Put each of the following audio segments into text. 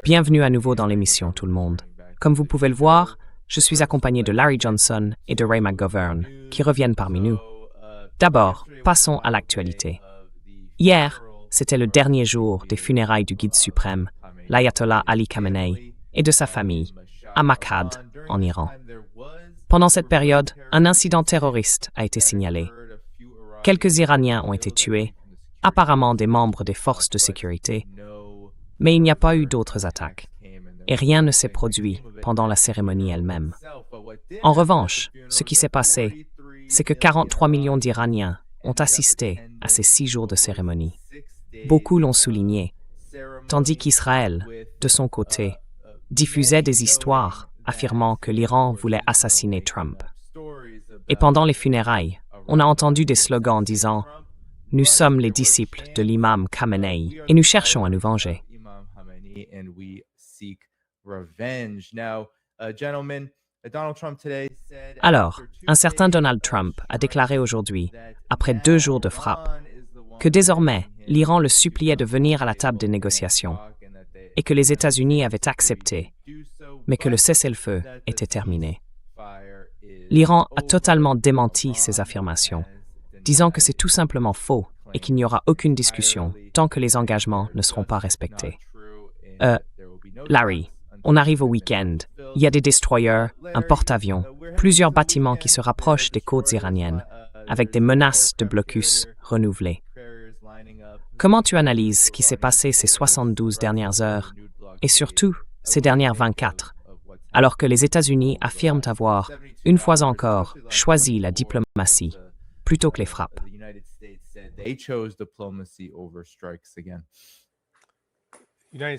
Bienvenue à nouveau dans l'émission, tout le monde. Comme vous pouvez le voir, je suis accompagné de Larry Johnson et de Ray McGovern, qui reviennent parmi nous. D'abord, passons à l'actualité. Hier, c'était le dernier jour des funérailles du guide suprême, l'Ayatollah Ali Khamenei, et de sa famille, à Mashhad, en Iran. Pendant cette période, un incident terroriste a été signalé. Quelques Iraniens ont été tués, apparemment des membres des forces de sécurité, mais il n'y a pas eu d'autres attaques, et rien ne s'est produit pendant la cérémonie elle-même. En revanche, ce qui s'est passé, c'est que 43 millions d'Iraniens ont assisté à ces 6 jours de cérémonie. Beaucoup l'ont souligné, tandis qu'Israël, de son côté, diffusait des histoires affirmant que l'Iran voulait assassiner Trump. Et pendant les funérailles, on a entendu des slogans disant « Nous sommes les disciples de l'imam Khamenei et nous cherchons à nous venger ». Alors, un certain Donald Trump a déclaré aujourd'hui, après 2 jours de frappe, que désormais, l'Iran le suppliait de venir à la table des négociations et que les États-Unis avaient accepté, mais que le cessez-le-feu était terminé. L'Iran a totalement démenti ces affirmations, disant que c'est tout simplement faux et qu'il n'y aura aucune discussion tant que les engagements ne seront pas respectés. Larry, on arrive au week-end. Il y a des destroyers, un porte-avions, plusieurs bâtiments qui se rapprochent des côtes iraniennes, avec des menaces de blocus renouvelées. Comment tu analyses ce qui s'est passé ces 72 dernières heures, et surtout ces dernières 24, alors que les États-Unis affirment avoir, une fois encore, choisi la diplomatie plutôt que les frappes?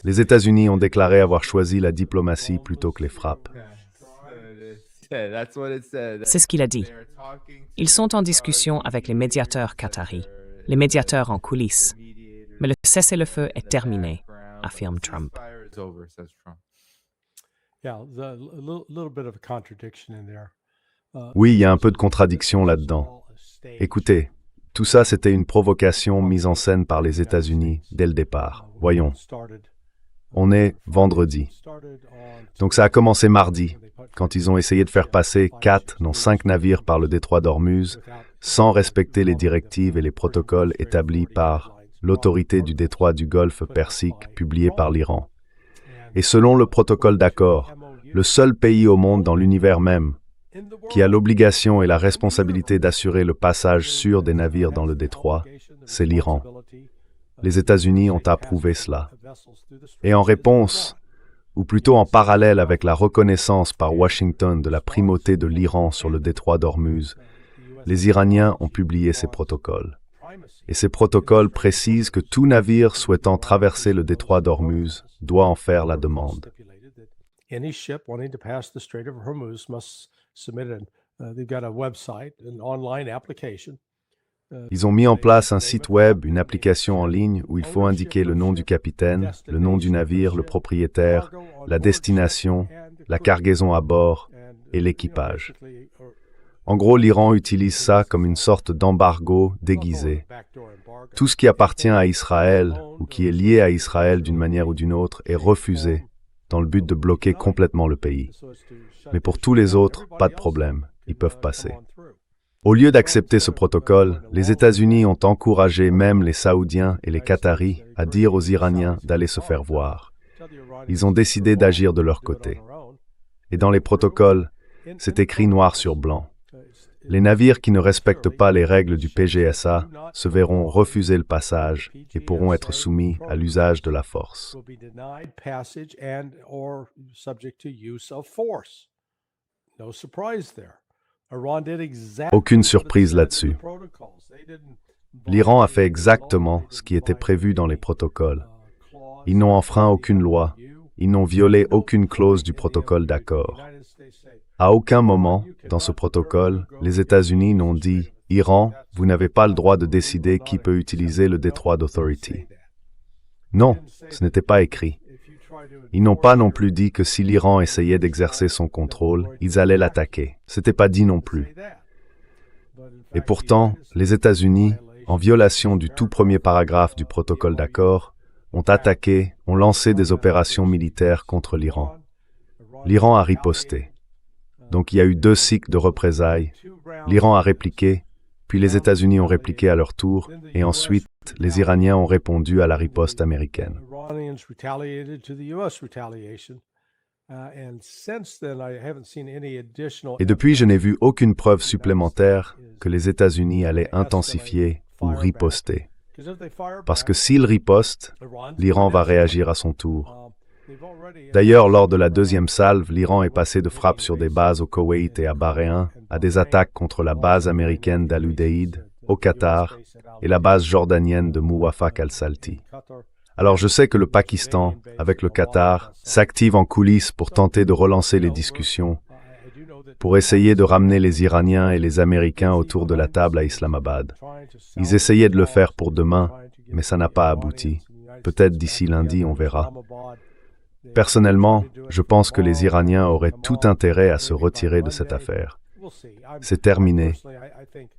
Les États-Unis ont déclaré avoir choisi la diplomatie plutôt que les frappes. C'est ce qu'il a dit. Ils sont en discussion avec les médiateurs qataris, les médiateurs en coulisses, mais le cessez-le-feu est terminé, affirme Trump. Oui, il y a un peu de contradiction là-dedans. Écoutez, tout ça, c'était une provocation mise en scène par les États-Unis dès le départ. Voyons. On est vendredi. Donc ça a commencé mardi, quand ils ont essayé de faire passer 4, non 5 navires par le détroit d'Ormuz, sans respecter les directives et les protocoles établis par l'autorité du détroit du Golfe Persique publié par l'Iran. Et selon le protocole d'accord, le seul pays au monde dans l'univers même qui a l'obligation et la responsabilité d'assurer le passage sûr des navires dans le détroit, c'est l'Iran. Les États-Unis ont approuvé cela. Et en réponse, ou plutôt en parallèle avec la reconnaissance par Washington de la primauté de l'Iran sur le détroit d'Ormuz, les Iraniens ont publié ces protocoles. Et ces protocoles précisent que tout navire souhaitant traverser le détroit d'Ormuz doit en faire la demande. Ils ont mis en place un site web, une application en ligne où il faut indiquer le nom du capitaine, le nom du navire, le propriétaire, la destination, la cargaison à bord et l'équipage. En gros, l'Iran utilise ça comme une sorte d'embargo déguisé. Tout ce qui appartient à Israël ou qui est lié à Israël d'une manière ou d'une autre est refusé dans le but de bloquer complètement le pays. Mais pour tous les autres, pas de problème, ils peuvent passer. Au lieu d'accepter ce protocole, les États-Unis ont encouragé même les Saoudiens et les Qataris à dire aux Iraniens d'aller se faire voir. Ils ont décidé d'agir de leur côté. Et dans les protocoles, c'est écrit noir sur blanc. Les navires qui ne respectent pas les règles du PGSA se verront refuser le passage et pourront être soumis à l'usage de la force. Aucune surprise là-dessus. L'Iran a fait exactement ce qui était prévu dans les protocoles. Ils n'ont enfreint aucune loi, ils n'ont violé aucune clause du protocole d'accord. À aucun moment, dans ce protocole, les États-Unis n'ont dit « Iran, vous n'avez pas le droit de décider qui peut utiliser le détroit d'Authority ». Non, ce n'était pas écrit. Ils n'ont pas non plus dit que si l'Iran essayait d'exercer son contrôle, ils allaient l'attaquer. C'était pas dit non plus. Et pourtant, les États-Unis, en violation du tout premier paragraphe du protocole d'accord, ont attaqué, ont lancé des opérations militaires contre l'Iran. L'Iran a riposté. Donc il y a eu 2 cycles de représailles. L'Iran a répliqué, puis les États-Unis ont répliqué à leur tour, et ensuite, les Iraniens ont répondu à la riposte américaine. Et depuis, je n'ai vu aucune preuve supplémentaire que les États-Unis allaient intensifier ou riposter. Parce que s'ils ripostent, l'Iran va réagir à son tour. D'ailleurs, lors de la 2e salve, l'Iran est passé de frappes sur des bases au Koweït et à Bahreïn à des attaques contre la base américaine d'Al-Udeid, au Qatar, et la base jordanienne de Muwafaq al-Salti. Alors je sais que le Pakistan, avec le Qatar, s'active en coulisses pour tenter de relancer les discussions, pour essayer de ramener les Iraniens et les Américains autour de la table à Islamabad. Ils essayaient de le faire pour demain, mais ça n'a pas abouti. Peut-être d'ici lundi, on verra. Personnellement, je pense que les Iraniens auraient tout intérêt à se retirer de cette affaire. C'est terminé.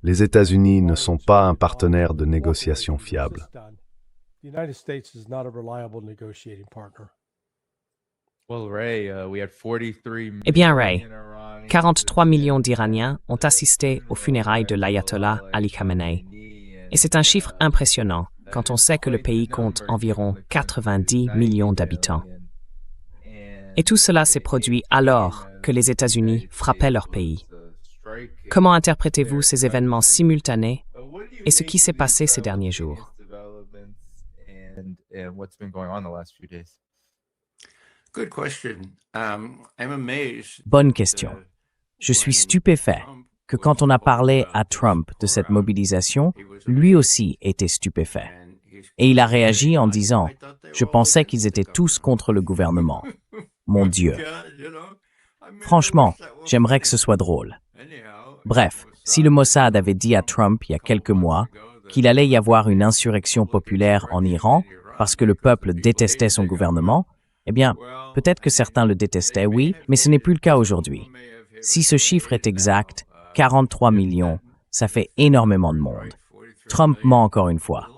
Les États-Unis ne sont pas un partenaire de négociation fiable. Eh bien, Ray, 43 millions d'Iraniens ont assisté aux funérailles de l'ayatollah Ali Khamenei. Et c'est un chiffre impressionnant quand on sait que le pays compte environ 90 millions d'habitants. Et tout cela s'est produit alors que les États-Unis frappaient leur pays. Comment interprétez-vous ces événements simultanés et ce qui s'est passé ces derniers jours? Bonne question. Je suis stupéfait que quand on a parlé à Trump de cette mobilisation, lui aussi était stupéfait. Et il a réagi en disant « Je pensais qu'ils étaient tous contre le gouvernement. Mon Dieu. » Franchement, j'aimerais que ce soit drôle. Bref, si le Mossad avait dit à Trump il y a quelques mois qu'il allait y avoir une insurrection populaire en Iran parce que le peuple détestait son gouvernement, eh bien, peut-être que certains le détestaient, oui, mais ce n'est plus le cas aujourd'hui. Si ce chiffre est exact, 43 millions, ça fait énormément de monde. Trump ment encore une fois.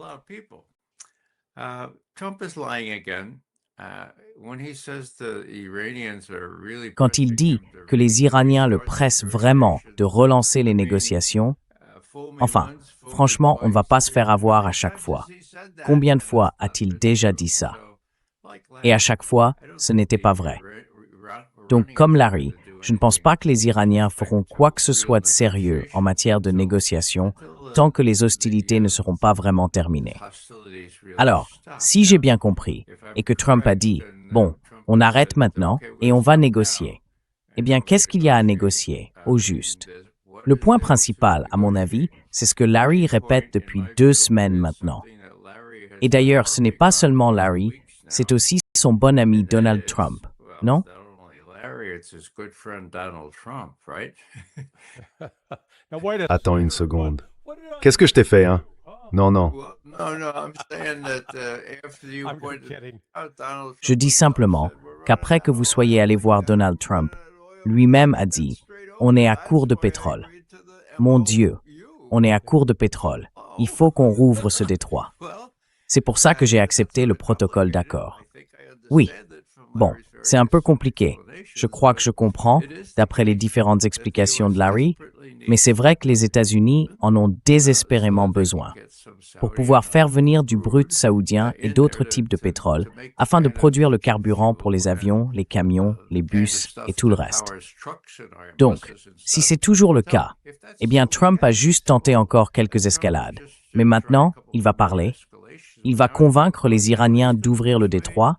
Quand il dit que les Iraniens le pressent vraiment de relancer les négociations, enfin, franchement, on ne va pas se faire avoir à chaque fois. Combien de fois a-t-il déjà dit ça? Et à chaque fois, ce n'était pas vrai. Donc, comme Larry, je ne pense pas que les Iraniens feront quoi que ce soit de sérieux en matière de négociation tant que les hostilités ne seront pas vraiment terminées. Alors, si j'ai bien compris, et que Trump a dit « Bon, on arrête maintenant et on va négocier », eh bien, qu'est-ce qu'il y a à négocier, au juste? Le point principal, à mon avis, c'est ce que Larry répète depuis 2 semaines maintenant. Et d'ailleurs, ce n'est pas seulement Larry, c'est aussi son bon ami Donald Trump, non? Attends une seconde. Qu'est-ce que je t'ai fait, hein? Non, non. Je dis simplement qu'après que vous soyez allé voir Donald Trump, lui-même a dit « On est à court de pétrole. Mon Dieu, on est à court de pétrole. Il faut qu'on rouvre ce détroit. » C'est pour ça que j'ai accepté le protocole d'accord. Oui. Bon, c'est un peu compliqué. Je crois que je comprends, d'après les différentes explications de Larry, mais c'est vrai que les États-Unis en ont désespérément besoin pour pouvoir faire venir du brut saoudien et d'autres types de pétrole afin de produire le carburant pour les avions, les camions, les bus et tout le reste. Donc, si c'est toujours le cas, eh bien Trump a juste tenté encore quelques escalades. Mais maintenant, il va parler. Il va convaincre les Iraniens d'ouvrir le détroit.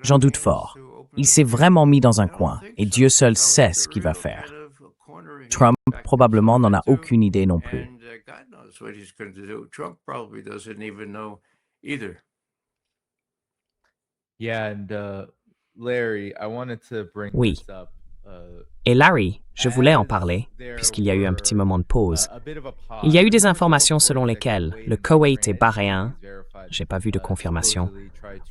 J'en doute fort. Il s'est vraiment mis dans un coin et Dieu seul sait ce qu'il va faire. Trump probablement n'en a aucune idée non plus. Oui. Et Larry, je voulais en parler, puisqu'il y a eu un petit moment de pause. Il y a eu des informations selon lesquelles le Koweït et Bahreïn, j'ai pas vu de confirmation,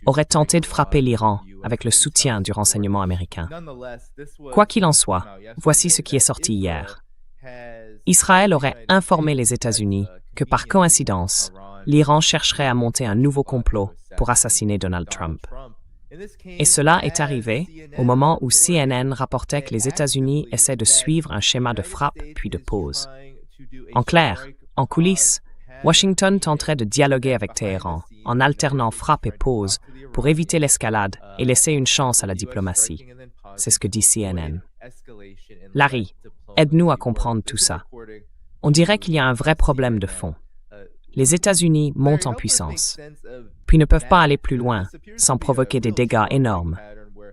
auraient tenté de frapper l'Iran avec le soutien du renseignement américain. Quoi qu'il en soit, voici ce qui est sorti hier. Israël aurait informé les États-Unis que par coïncidence, l'Iran chercherait à monter un nouveau complot pour assassiner Donald Trump. Et cela est arrivé au moment où CNN rapportait que les États-Unis essaient de suivre un schéma de frappe puis de pause. En clair, en coulisses, Washington tenterait de dialoguer avec Téhéran en alternant frappe et pause pour éviter l'escalade et laisser une chance à la diplomatie. C'est ce que dit CNN. Larry, aide-nous à comprendre tout ça. On dirait qu'il y a un vrai problème de fond. Les États-Unis montent en puissance, puis ne peuvent pas aller plus loin sans provoquer des dégâts énormes,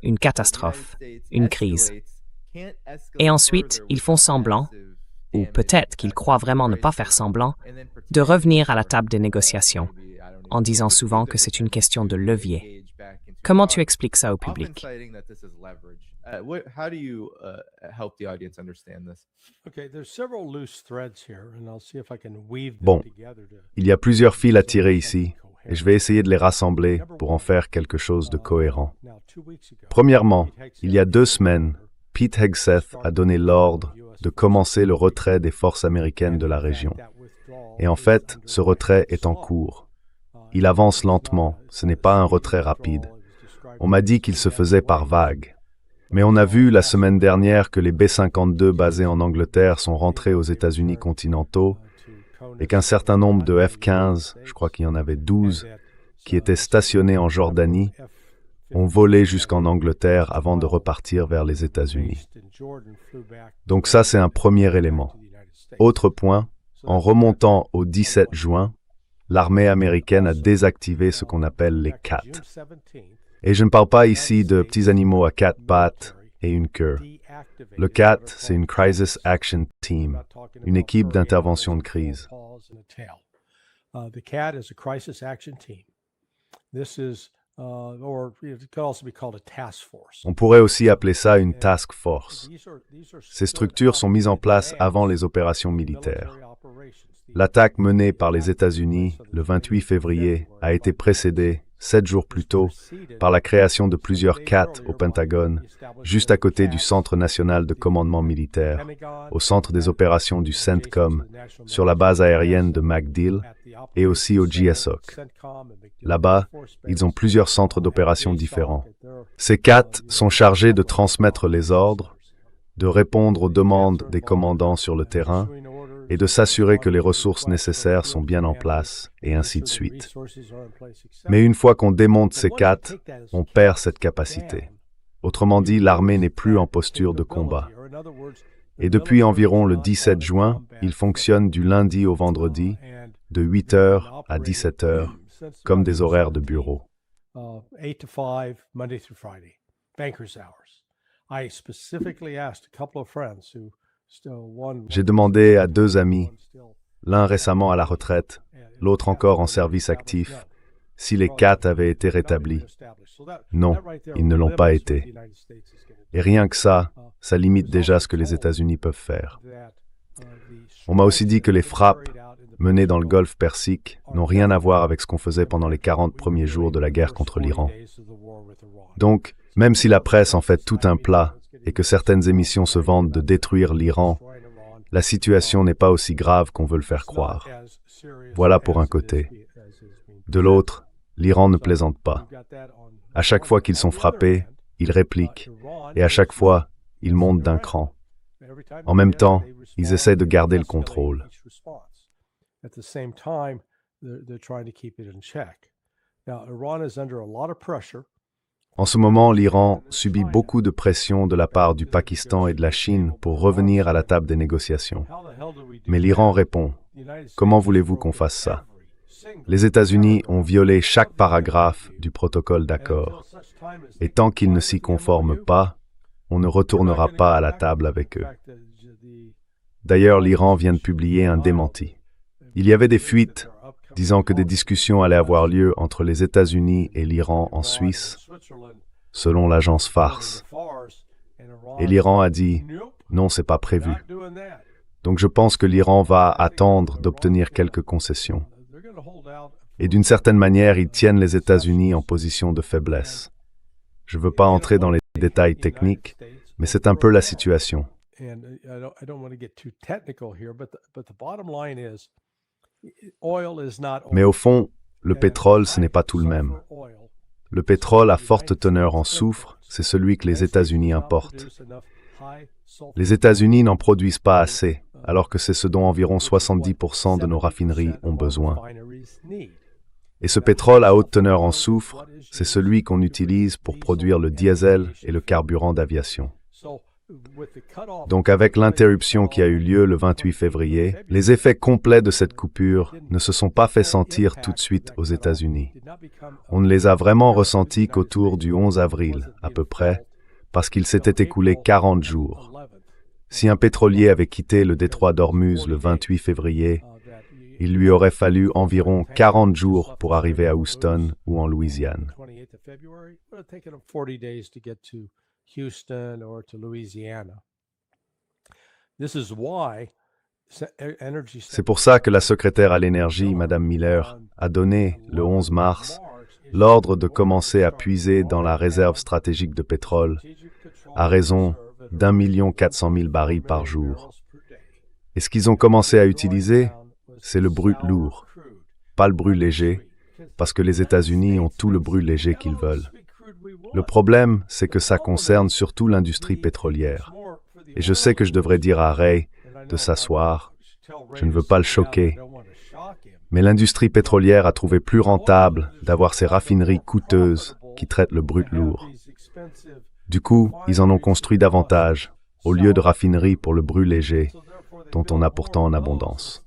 une catastrophe, une crise. Et ensuite, ils font semblant, ou peut-être qu'ils croient vraiment ne pas faire semblant, de revenir à la table des négociations, en disant souvent que c'est une question de levier. Comment tu expliques ça au public? Bon, il y a plusieurs fils à tirer ici, et je vais essayer de les rassembler pour en faire quelque chose de cohérent. Premièrement, il y a 2 semaines, Pete Hegseth a donné l'ordre de commencer le retrait des forces américaines de la région. Et en fait, ce retrait est en cours. Il avance lentement, ce n'est pas un retrait rapide. On m'a dit qu'il se faisait par vagues. Mais on a vu la semaine dernière que les B-52 basés en Angleterre sont rentrés aux États-Unis continentaux et qu'un certain nombre de F-15, je crois qu'il y en avait 12, qui étaient stationnés en Jordanie, ont volé jusqu'en Angleterre avant de repartir vers les États-Unis. Donc ça, c'est un premier élément. Autre point, en remontant au 17 juin, l'armée américaine a désactivé ce qu'on appelle les CAT. Et je ne parle pas ici de petits animaux à 4 pattes et une queue. Le CAT, c'est une Crisis Action Team, une équipe d'intervention de crise. On pourrait aussi appeler ça une task force. Ces structures sont mises en place avant les opérations militaires. L'attaque menée par les États-Unis le 28 février a été précédée, 7 jours plus tôt, par la création de plusieurs CAT au Pentagone, juste à côté du Centre national de commandement militaire, au centre des opérations du CENTCOM, sur la base aérienne de MacDill, et aussi au GSOC. Là-bas, ils ont plusieurs centres d'opération différents. Ces CAT sont chargés de transmettre les ordres, de répondre aux demandes des commandants sur le terrain, et de s'assurer que les ressources nécessaires sont bien en place, et ainsi de suite. Mais une fois qu'on démonte ces CAT, on perd cette capacité. Autrement dit, l'armée n'est plus en posture de combat. Et depuis environ le 17 juin, il fonctionne du lundi au vendredi, de 8h à 17h, comme des horaires de bureau. J'ai demandé à 2 amis, l'un récemment à la retraite, l'autre encore en service actif, si les CAT avaient été rétablis. Non, ils ne l'ont pas été. Et rien que ça limite déjà ce que les États-Unis peuvent faire. On m'a aussi dit que les frappes menées dans le Golfe Persique n'ont rien à voir avec ce qu'on faisait pendant les 40 premiers jours de la guerre contre l'Iran. Donc, même si la presse en fait tout un plat, et que certaines émissions se vantent de détruire l'Iran, la situation n'est pas aussi grave qu'on veut le faire croire. Voilà pour un côté. De l'autre, l'Iran ne plaisante pas. À chaque fois qu'ils sont frappés, ils répliquent, et à chaque fois, ils montent d'un cran. En même temps, ils essaient de garder le contrôle. En ce moment, l'Iran subit beaucoup de pression de la part du Pakistan et de la Chine pour revenir à la table des négociations. Mais l'Iran répond, « Comment voulez-vous qu'on fasse ça ? Les États-Unis ont violé chaque paragraphe du protocole d'accord. Et tant qu'ils ne s'y conforment pas, on ne retournera pas à la table avec eux. » D'ailleurs, l'Iran vient de publier un démenti. Il y avait des fuites disant que des discussions allaient avoir lieu entre les États-Unis et l'Iran en Suisse, selon l'agence Farse. Et l'Iran a dit « Non, c'est pas prévu ». Donc je pense que l'Iran va attendre d'obtenir quelques concessions. Et d'une certaine manière, ils tiennent les États-Unis en position de faiblesse. Je ne veux pas entrer dans les détails techniques, mais c'est un peu la situation. Mais au fond, le pétrole, ce n'est pas tout le même. Le pétrole à forte teneur en soufre, c'est celui que les États-Unis importent. Les États-Unis n'en produisent pas assez, alors que c'est ce dont environ 70% de nos raffineries ont besoin. Et ce pétrole à haute teneur en soufre, c'est celui qu'on utilise pour produire le diesel et le carburant d'aviation. Donc avec l'interruption qui a eu lieu le 28 février, les effets complets de cette coupure ne se sont pas fait sentir tout de suite aux États-Unis. On ne les a vraiment ressentis qu'autour du 11 avril, à peu près, parce qu'il s'était écoulé 40 jours. Si un pétrolier avait quitté le détroit d'Ormuz le 28 février, il lui aurait fallu environ 40 jours pour arriver à Houston ou en Louisiane. C'est pour ça que la secrétaire à l'énergie, Mme Miller, a donné, le 11 mars, l'ordre de commencer à puiser dans la réserve stratégique de pétrole à raison d'1 400 000 barils par jour. Et ce qu'ils ont commencé à utiliser, c'est le brut lourd, pas le brut léger, parce que les États-Unis ont tout le brut léger qu'ils veulent. Le problème, c'est que ça concerne surtout l'industrie pétrolière. Et je sais que je devrais dire à Ray de s'asseoir, je ne veux pas le choquer, mais l'industrie pétrolière a trouvé plus rentable d'avoir ces raffineries coûteuses qui traitent le brut lourd. Du coup, ils en ont construit davantage, au lieu de raffineries pour le brut léger, dont on a pourtant en abondance.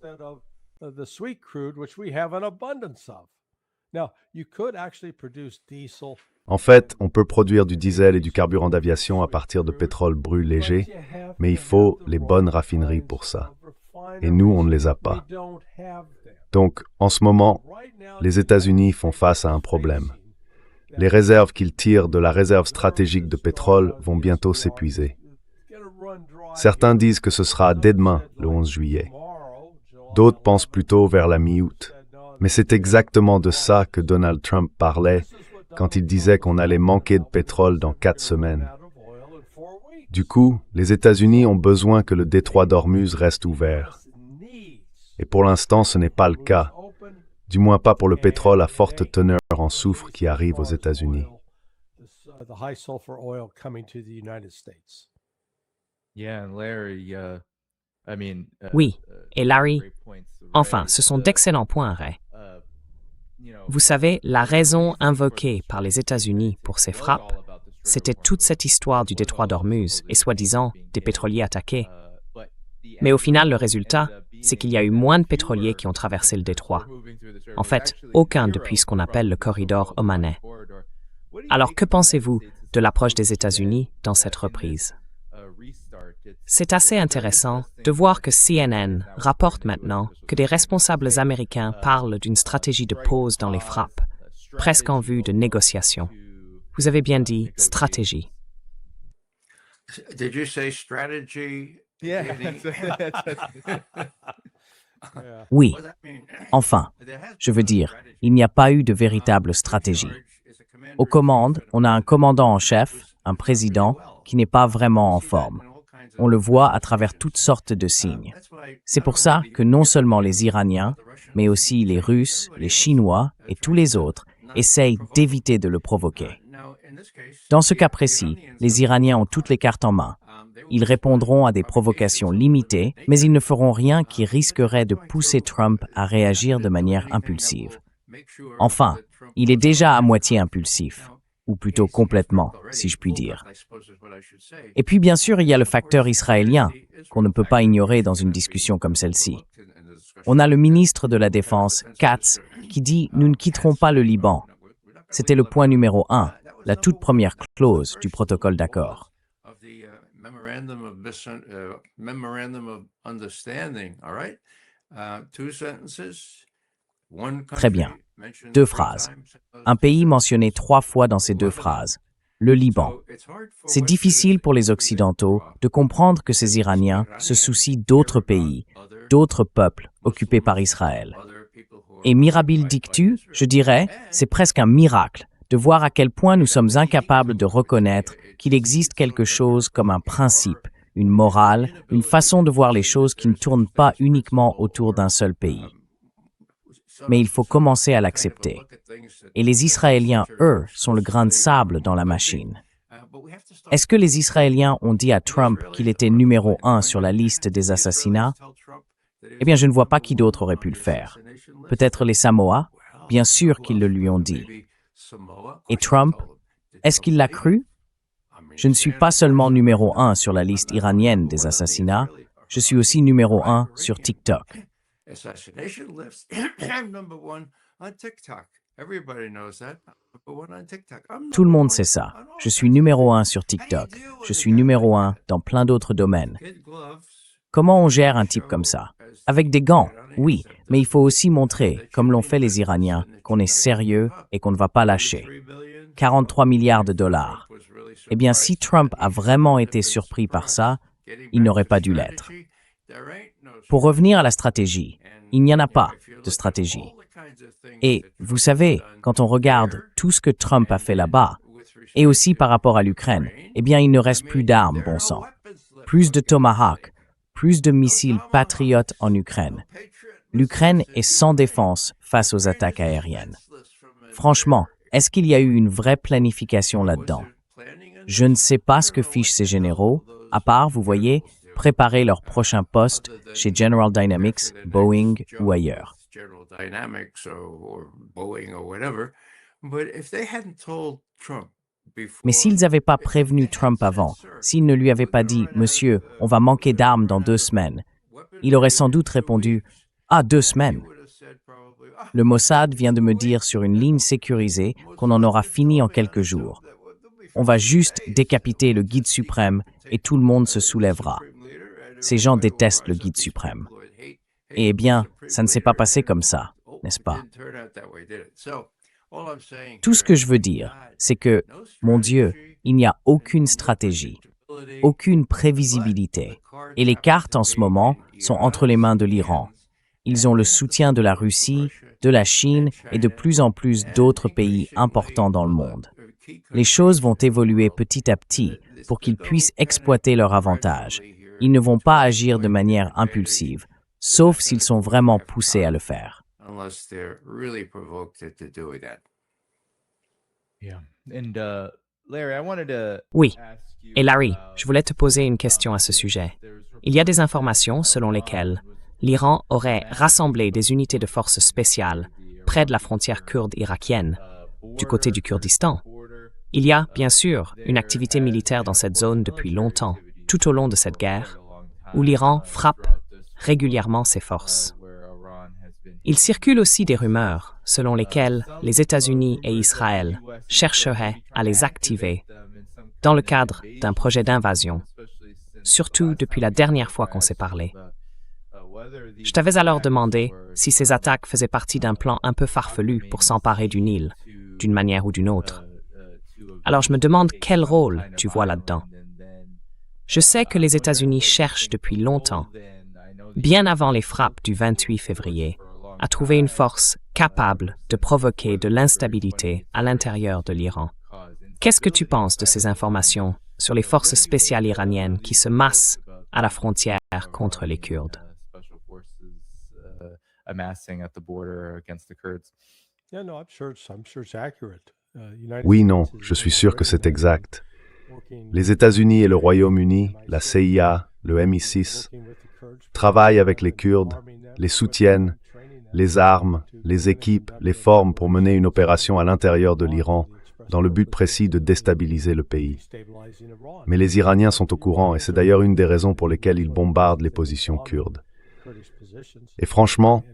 En fait, on peut produire du diesel et du carburant d'aviation à partir de pétrole brut léger, mais il faut les bonnes raffineries pour ça. Et nous, on ne les a pas. Donc, en ce moment, les États-Unis font face à un problème. Les réserves qu'ils tirent de la réserve stratégique de pétrole vont bientôt s'épuiser. Certains disent que ce sera dès demain, le 11 juillet. D'autres pensent plutôt vers la mi-août. Mais c'est exactement de ça que Donald Trump parlait quand il disait qu'on allait manquer de pétrole dans 4 semaines. Du coup, les États-Unis ont besoin que le détroit d'Ormuz reste ouvert. Et pour l'instant, ce n'est pas le cas, du moins pas pour le pétrole à forte teneur en soufre qui arrive aux États-Unis. Oui, et Larry, enfin, ce sont d'excellents points, Ray. Vous savez, la raison invoquée par les États-Unis pour ces frappes, c'était toute cette histoire du détroit d'Ormuz et soi-disant des pétroliers attaqués. Mais au final, le résultat, c'est qu'il y a eu moins de pétroliers qui ont traversé le détroit. En fait, aucun depuis ce qu'on appelle le corridor omanais. Alors, que pensez-vous de l'approche des États-Unis dans cette reprise? C'est assez intéressant de voir que CNN rapporte maintenant que des responsables américains parlent d'une stratégie de pause dans les frappes, presque en vue de négociations. Vous avez bien dit stratégie. Did you say strategy? Oui, enfin, je veux dire, il n'y a pas eu de véritable stratégie. Aux commandes, on a un commandant en chef, un président, qui n'est pas vraiment en forme. On le voit à travers toutes sortes de signes. C'est pour ça que non seulement les Iraniens, mais aussi les Russes, les Chinois et tous les autres essayent d'éviter de le provoquer. Dans ce cas précis, les Iraniens ont toutes les cartes en main. Ils répondront à des provocations limitées, mais ils ne feront rien qui risquerait de pousser Trump à réagir de manière impulsive. Enfin, il est déjà à moitié impulsif, ou plutôt complètement, si je puis dire. Et puis bien sûr, il y a le facteur israélien, qu'on ne peut pas ignorer dans une discussion comme celle-ci. On a le ministre de la Défense, Katz, qui dit « Nous ne quitterons pas le Liban ». C'était le point numéro 1, la toute première clause du protocole d'accord. Très bien. 2 phrases. Un pays mentionné 3 fois dans ces 2 phrases. Le Liban. C'est difficile pour les Occidentaux de comprendre que ces Iraniens se soucient d'autres pays, d'autres peuples occupés par Israël. Et mirabile dictu, je dirais, c'est presque un miracle de voir à quel point nous sommes incapables de reconnaître qu'il existe quelque chose comme un principe, une morale, une façon de voir les choses qui ne tournent pas uniquement autour d'un seul pays. mais il faut commencer à l'accepter. Et les Israéliens, eux, sont le grain de sable dans la machine. Est-ce que les Israéliens ont dit à Trump qu'il était numéro 1 sur la liste des assassinats? Eh bien, je ne vois pas qui d'autre aurait pu le faire. Peut-être les Samoa? Bien sûr qu'ils le lui ont dit. Et Trump? Est-ce qu'il l'a cru? Je ne suis pas seulement numéro 1 sur la liste iranienne des assassinats, je suis aussi numéro 1 sur TikTok. Tout le monde sait ça. Je suis numéro 1 sur TikTok. Je suis numéro 1 dans plein d'autres domaines. Comment on gère un type comme ça? Avec des gants, oui, mais il faut aussi montrer, comme l'ont fait les Iraniens, qu'on est sérieux et qu'on ne va pas lâcher. 43 milliards de dollars. Eh bien, si Trump a vraiment été surpris par ça, il n'aurait pas dû l'être. Pour revenir à la stratégie, il n'y en a pas de stratégie. Et vous savez, quand on regarde tout ce que Trump a fait là-bas, et aussi par rapport à l'Ukraine, eh bien, il ne reste plus d'armes, bon sang. Plus de Tomahawk, plus de missiles Patriot en Ukraine. L'Ukraine est sans défense face aux attaques aériennes. Franchement, est-ce qu'il y a eu une vraie planification là-dedans? Je ne sais pas ce que fichent ces généraux, à part, vous voyez, préparer leur prochain poste chez General Dynamics, Boeing ou ailleurs. Mais s'ils n'avaient pas prévenu Trump avant, s'ils ne lui avaient pas dit « Monsieur, on va manquer d'armes dans 2 semaines », il aurait sans doute répondu « Ah, 2 semaines ». Le Mossad vient de me dire sur une ligne sécurisée qu'on en aura fini en quelques jours. On va juste décapiter le guide suprême et tout le monde se soulèvera. Ces gens détestent le guide suprême. Et eh bien, ça ne s'est pas passé comme ça, n'est-ce pas? Tout ce que je veux dire, c'est que, mon Dieu, il n'y a aucune stratégie, aucune prévisibilité. Et les cartes en ce moment sont entre les mains de l'Iran. Ils ont le soutien de la Russie, de la Chine et de plus en plus d'autres pays importants dans le monde. Les choses vont évoluer petit à petit pour qu'ils puissent exploiter leur avantage. Ils ne vont pas agir de manière impulsive, sauf s'ils sont vraiment poussés à le faire. Oui. Et Larry, je voulais te poser une question à ce sujet. Il y a des informations selon lesquelles l'Iran aurait rassemblé des unités de forces spéciales près de la frontière kurde irakienne, du côté du Kurdistan. Il y a, bien sûr, une activité militaire dans cette zone depuis longtemps, tout au long de cette guerre, où l'Iran frappe régulièrement ses forces. Il circule aussi des rumeurs selon lesquelles les États-Unis et Israël chercheraient à les activer dans le cadre d'un projet d'invasion, surtout depuis la dernière fois qu'on s'est parlé. Je t'avais alors demandé si ces attaques faisaient partie d'un plan un peu farfelu pour s'emparer du Nil, d'une manière ou d'une autre. Alors je me demande quel rôle tu vois là-dedans. Je sais que les États-Unis cherchent depuis longtemps, bien avant les frappes du 28 février, à trouver une force capable de provoquer de l'instabilité à l'intérieur de l'Iran. Qu'est-ce que tu penses de ces informations sur les forces spéciales iraniennes qui se massent à la frontière contre les Kurdes? Oui, non, je suis sûr que c'est exact. Les États-Unis et le Royaume-Uni, la CIA, le MI6, travaillent avec les Kurdes, les soutiennent, les arment, les équipent, les forment pour mener une opération à l'intérieur de l'Iran, dans le but précis de déstabiliser le pays. Mais les Iraniens sont au courant et c'est d'ailleurs une des raisons pour lesquelles ils bombardent les positions kurdes. Et franchement,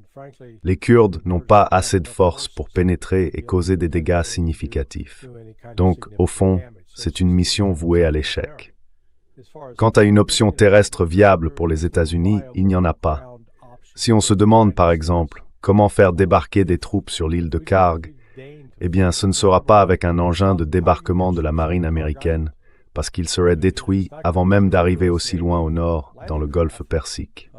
les Kurdes n'ont pas assez de force pour pénétrer et causer des dégâts significatifs. Donc, au fond, c'est une mission vouée à l'échec. Quant à une option terrestre viable pour les États-Unis, il n'y en a pas. Si on se demande, par exemple, comment faire débarquer des troupes sur l'île de Karg, eh bien, ce ne sera pas avec un engin de débarquement de la marine américaine, parce qu'il serait détruit avant même d'arriver aussi loin au nord, dans le golfe Persique.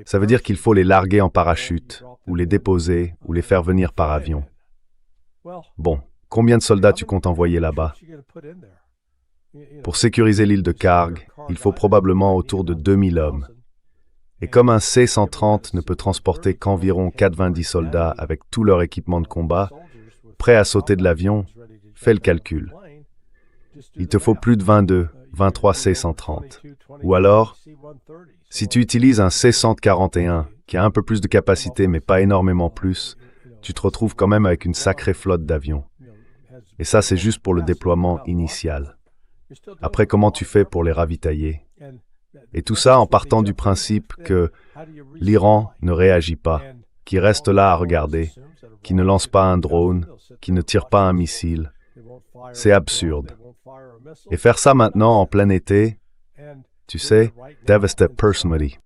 Ça veut dire qu'il faut les larguer en parachute, ou les déposer, ou les faire venir par avion. Bon, combien de soldats tu comptes envoyer là-bas? Pour sécuriser l'île de Karg, il faut probablement autour de 2000 hommes. Et comme un C-130 ne peut transporter qu'environ 90 soldats avec tout leur équipement de combat, prêts à sauter de l'avion, fais le calcul. Il te faut plus de 22, 23 C-130. Ou alors, si tu utilises un C-141 qui a un peu plus de capacité mais pas énormément plus, tu te retrouves quand même avec une sacrée flotte d'avions. Et ça, c'est juste pour le déploiement initial. Après, comment tu fais pour les ravitailler? Et tout ça en partant du principe que l'Iran ne réagit pas, qui reste là à regarder, qui ne lance pas un drone, qui ne tire pas un missile. C'est absurde. Et faire ça maintenant en plein été, tu sais, devastates personally.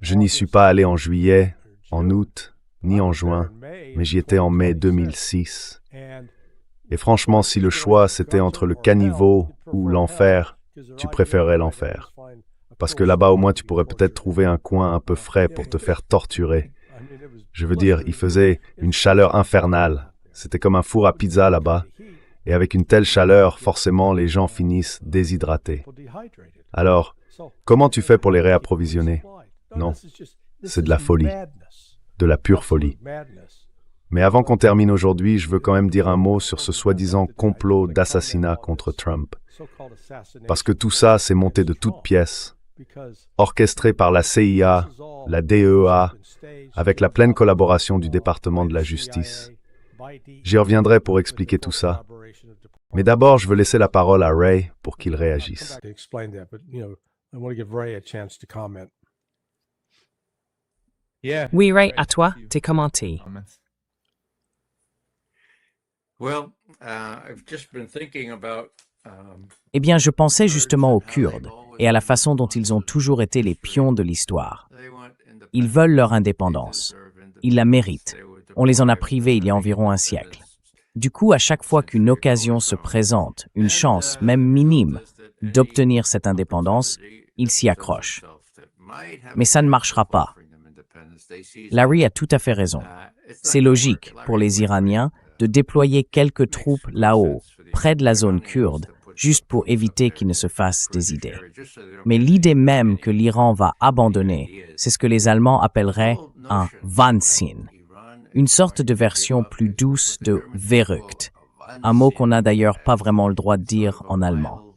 Je n'y suis pas allé en juillet, en août, ni en juin, mais j'y étais en mai 2006. Et franchement, si le choix c'était entre le caniveau ou l'enfer, tu préférerais l'enfer. Parce que là-bas, au moins, tu pourrais peut-être trouver un coin un peu frais pour te faire torturer. Je veux dire, il faisait une chaleur infernale. C'était comme un four à pizza là-bas. Et avec une telle chaleur, forcément, les gens finissent déshydratés. Alors, comment tu fais pour les réapprovisionner? Non, c'est de la folie. De la pure folie. Mais avant qu'on termine aujourd'hui, je veux quand même dire un mot sur ce soi-disant complot d'assassinat contre Trump. Parce que tout ça, c'est monté de toutes pièces, orchestré par la CIA, la DEA, avec la pleine collaboration du département de la justice. J'y reviendrai pour expliquer tout ça. Mais d'abord, je veux laisser la parole à Ray pour qu'il réagisse. Oui, Ray, à toi, tes commentaires. Eh bien, je pensais justement aux Kurdes et à la façon dont ils ont toujours été les pions de l'histoire. Ils veulent leur indépendance. Ils la méritent. On les en a privés il y a environ un siècle. Du coup, à chaque fois qu'une occasion se présente, une chance, même minime, d'obtenir cette indépendance, ils s'y accrochent. Mais ça ne marchera pas. Larry a tout à fait raison. C'est logique pour les Iraniens de déployer quelques troupes là-haut, près de la zone kurde, juste pour éviter qu'ils ne se fassent des idées. Mais l'idée même que l'Iran va abandonner, c'est ce que les Allemands appelleraient un Wahnsinn, une sorte de version plus douce de Verrückt, un mot qu'on n'a d'ailleurs pas vraiment le droit de dire en allemand.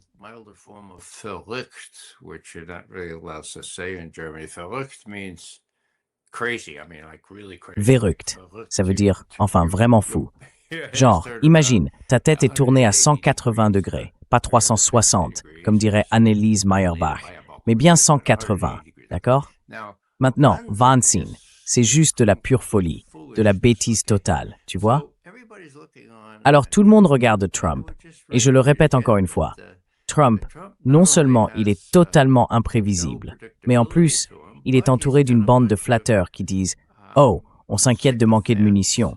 Verrückt, ça veut dire, enfin, vraiment fou. Genre, imagine, ta tête est tournée à 180 degrés, pas 360, comme dirait Anneliese Meyerbeer, mais bien 180, d'accord? Maintenant, Wahnsinn, c'est juste de la pure folie, de la bêtise totale, tu vois? Alors tout le monde regarde Trump, et je le répète encore une fois, Trump, non seulement il est totalement imprévisible, mais en plus, il est entouré d'une bande de flatteurs qui disent « Oh, on s'inquiète de manquer de munitions ».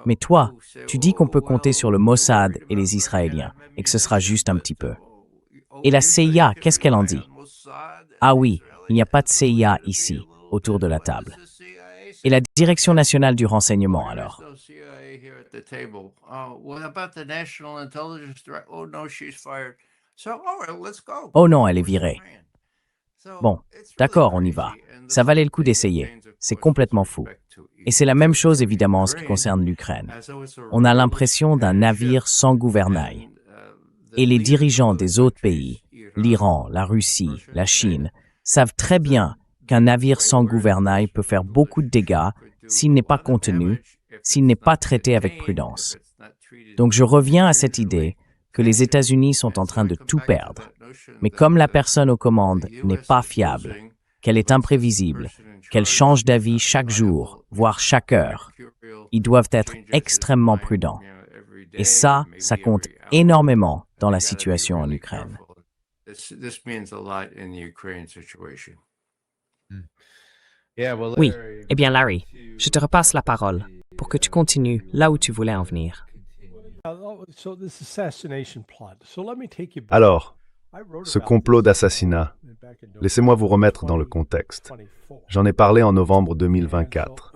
Mais toi, tu dis qu'on peut compter sur le Mossad et les Israéliens, et que ce sera juste un petit peu. Et la CIA, qu'est-ce qu'elle en dit? Ah oui, il n'y a pas de CIA ici, autour de la table. Et la Direction nationale du renseignement, alors? Oh non, elle est virée. Bon, d'accord, on y va. Ça valait le coup d'essayer. C'est complètement fou. Et c'est la même chose évidemment en ce qui concerne l'Ukraine. On a l'impression d'un navire sans gouvernail. Et les dirigeants des autres pays, l'Iran, la Russie, la Chine, savent très bien qu'un navire sans gouvernail peut faire beaucoup de dégâts s'il n'est pas contenu, s'il n'est pas traité avec prudence. Donc je reviens à cette idée que les États-Unis sont en train de tout perdre. Mais comme la personne aux commandes n'est pas fiable, qu'elle est imprévisible, qu'elle change d'avis chaque jour, voire chaque heure, ils doivent être extrêmement prudents. Et ça compte énormément dans la situation en Ukraine. Oui, eh bien Larry, je te repasse la parole pour que tu continues là où tu voulais en venir. Alors, Ce complot d'assassinat, laissez-moi vous remettre dans le contexte. J'en ai parlé en novembre 2024.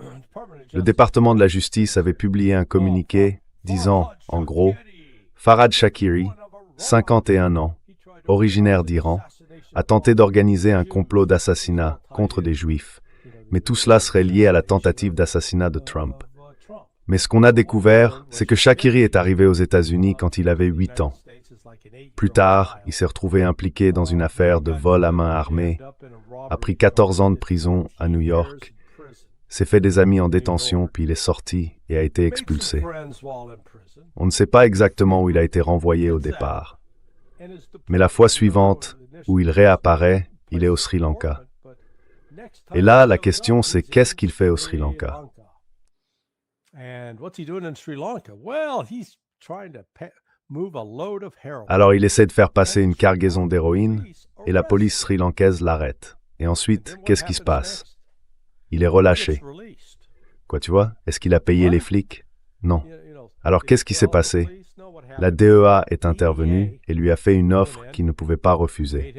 Le département de la justice avait publié un communiqué disant, en gros, Farhad Shakiri, 51 ans, originaire d'Iran, a tenté d'organiser un complot d'assassinat contre des Juifs, mais tout cela serait lié à la tentative d'assassinat de Trump. Mais ce qu'on a découvert, c'est que Shakiri est arrivé aux États-Unis quand il avait 8 ans. Plus tard, il s'est retrouvé impliqué dans une affaire de vol à main armée, a pris 14 ans de prison à New York, s'est fait des amis en détention, puis il est sorti et a été expulsé. On ne sait pas exactement où il a été renvoyé au départ. Mais la fois suivante, où il réapparaît, il est au Sri Lanka. Et là, la question, c'est qu'est-ce qu'il fait au Sri Lanka? Alors il essaie de faire passer une cargaison d'héroïne, et la police sri-lankaise l'arrête. Et ensuite, qu'est-ce qui se passe? Il est relâché. Quoi, tu vois? Est-ce qu'il a payé les flics? Non. Alors qu'est-ce qui s'est passé? La DEA est intervenue et lui a fait une offre qu'il ne pouvait pas refuser.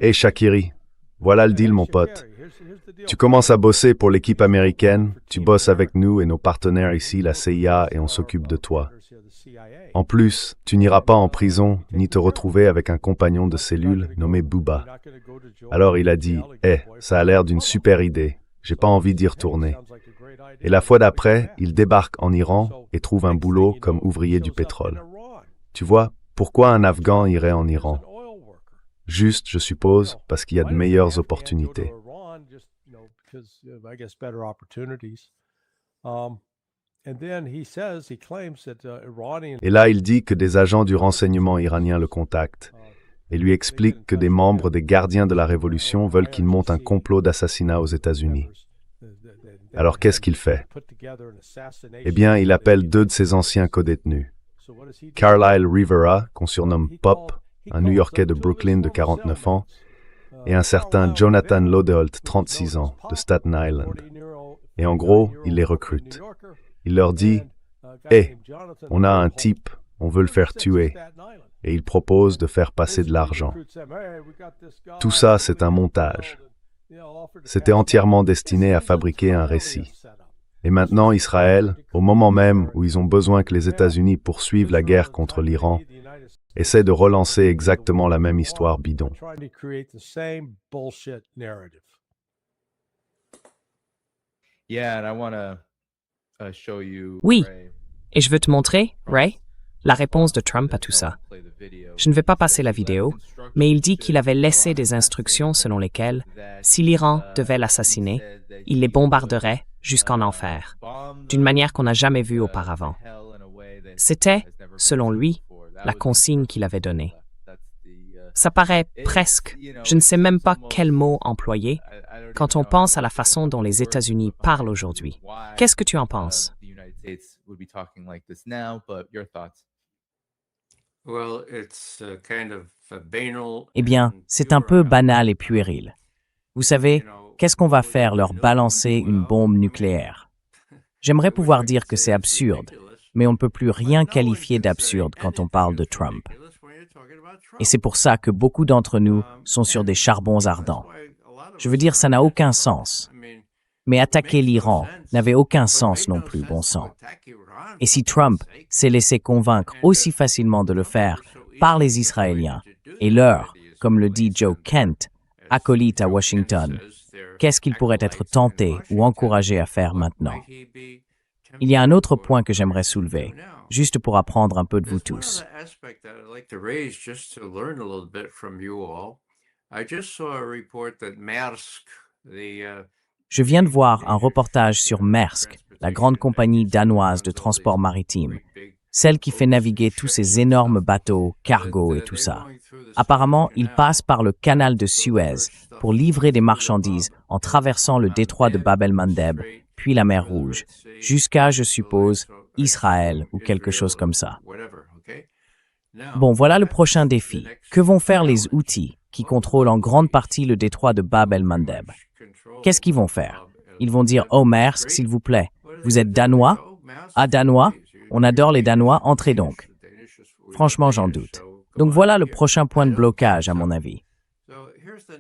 Hé Shakiri, voilà le deal mon pote. Tu commences à bosser pour l'équipe américaine, tu bosses avec nous et nos partenaires ici, la CIA, et on s'occupe de toi. En plus, tu n'iras pas en prison ni te retrouver avec un compagnon de cellule nommé Booba. Alors il a dit, ça a l'air d'une super idée, j'ai pas envie d'y retourner. Et la fois d'après, il débarque en Iran et trouve un boulot comme ouvrier du pétrole. Tu vois, pourquoi un Afghan irait en Iran? Juste, je suppose, parce qu'il y a de meilleures opportunités. Et là, il dit que des agents du renseignement iranien le contactent et lui expliquent que des membres des gardiens de la Révolution veulent qu'il monte un complot d'assassinat aux États-Unis. Alors qu'est-ce qu'il fait? Eh bien, il appelle 2 de ses anciens codétenus. Carlyle Rivera, qu'on surnomme Pop, un New-Yorkais de Brooklyn de 49 ans, et un certain Jonathan Lodeholt, 36 ans, de Staten Island. Et en gros, il les recrute. Il leur dit « on a un type, on veut le faire tuer. » Et il propose de faire passer de l'argent. Tout ça, c'est un montage. C'était entièrement destiné à fabriquer un récit. Et maintenant, Israël, au moment même où ils ont besoin que les États-Unis poursuivent la guerre contre l'Iran, essaie de relancer exactement la même histoire bidon. Oui, et je veux te montrer, Ray, la réponse de Trump à tout ça. Je ne vais pas passer la vidéo, mais il dit qu'il avait laissé des instructions selon lesquelles, si l'Iran devait l'assassiner, il les bombarderait jusqu'en enfer, d'une manière qu'on n'a jamais vue auparavant. C'était, selon lui, la consigne qu'il avait donnée. Ça paraît presque, je ne sais même pas quel mot employer, quand on pense à la façon dont les États-Unis parlent aujourd'hui. Qu'est-ce que tu en penses? Eh bien, c'est un peu banal et puéril. Vous savez, qu'est-ce qu'on va faire leur balancer une bombe nucléaire? J'aimerais pouvoir dire que c'est absurde, mais on ne peut plus rien qualifier d'absurde quand on parle de Trump. Et c'est pour ça que beaucoup d'entre nous sont sur des charbons ardents. Je veux dire, ça n'a aucun sens. Mais attaquer l'Iran n'avait aucun sens non plus, bon sang. Et si Trump s'est laissé convaincre aussi facilement de le faire par les Israéliens et leur, comme le dit Joe Kent, acolyte à Washington, qu'est-ce qu'il pourrait être tenté ou encouragé à faire maintenant? Il y a un autre point que j'aimerais soulever, juste pour apprendre un peu de vous tous. Je viens de voir un reportage sur Maersk, la grande compagnie danoise de transport maritime, celle qui fait naviguer tous ces énormes bateaux, cargos et tout ça. Apparemment, ils passent par le canal de Suez pour livrer des marchandises en traversant le détroit de Bab el-Mandeb, puis la mer Rouge, jusqu'à, je suppose, Israël ou quelque chose comme ça. Bon, voilà le prochain défi. Que vont faire les Houthis qui contrôlent en grande partie le détroit de Bab el-Mandeb? Qu'est-ce qu'ils vont faire? Ils vont dire « Oh Maersk, s'il vous plaît, vous êtes Danois? Ah, Danois? On adore les Danois, entrez donc. » Franchement, j'en doute. Donc voilà le prochain point de blocage, à mon avis.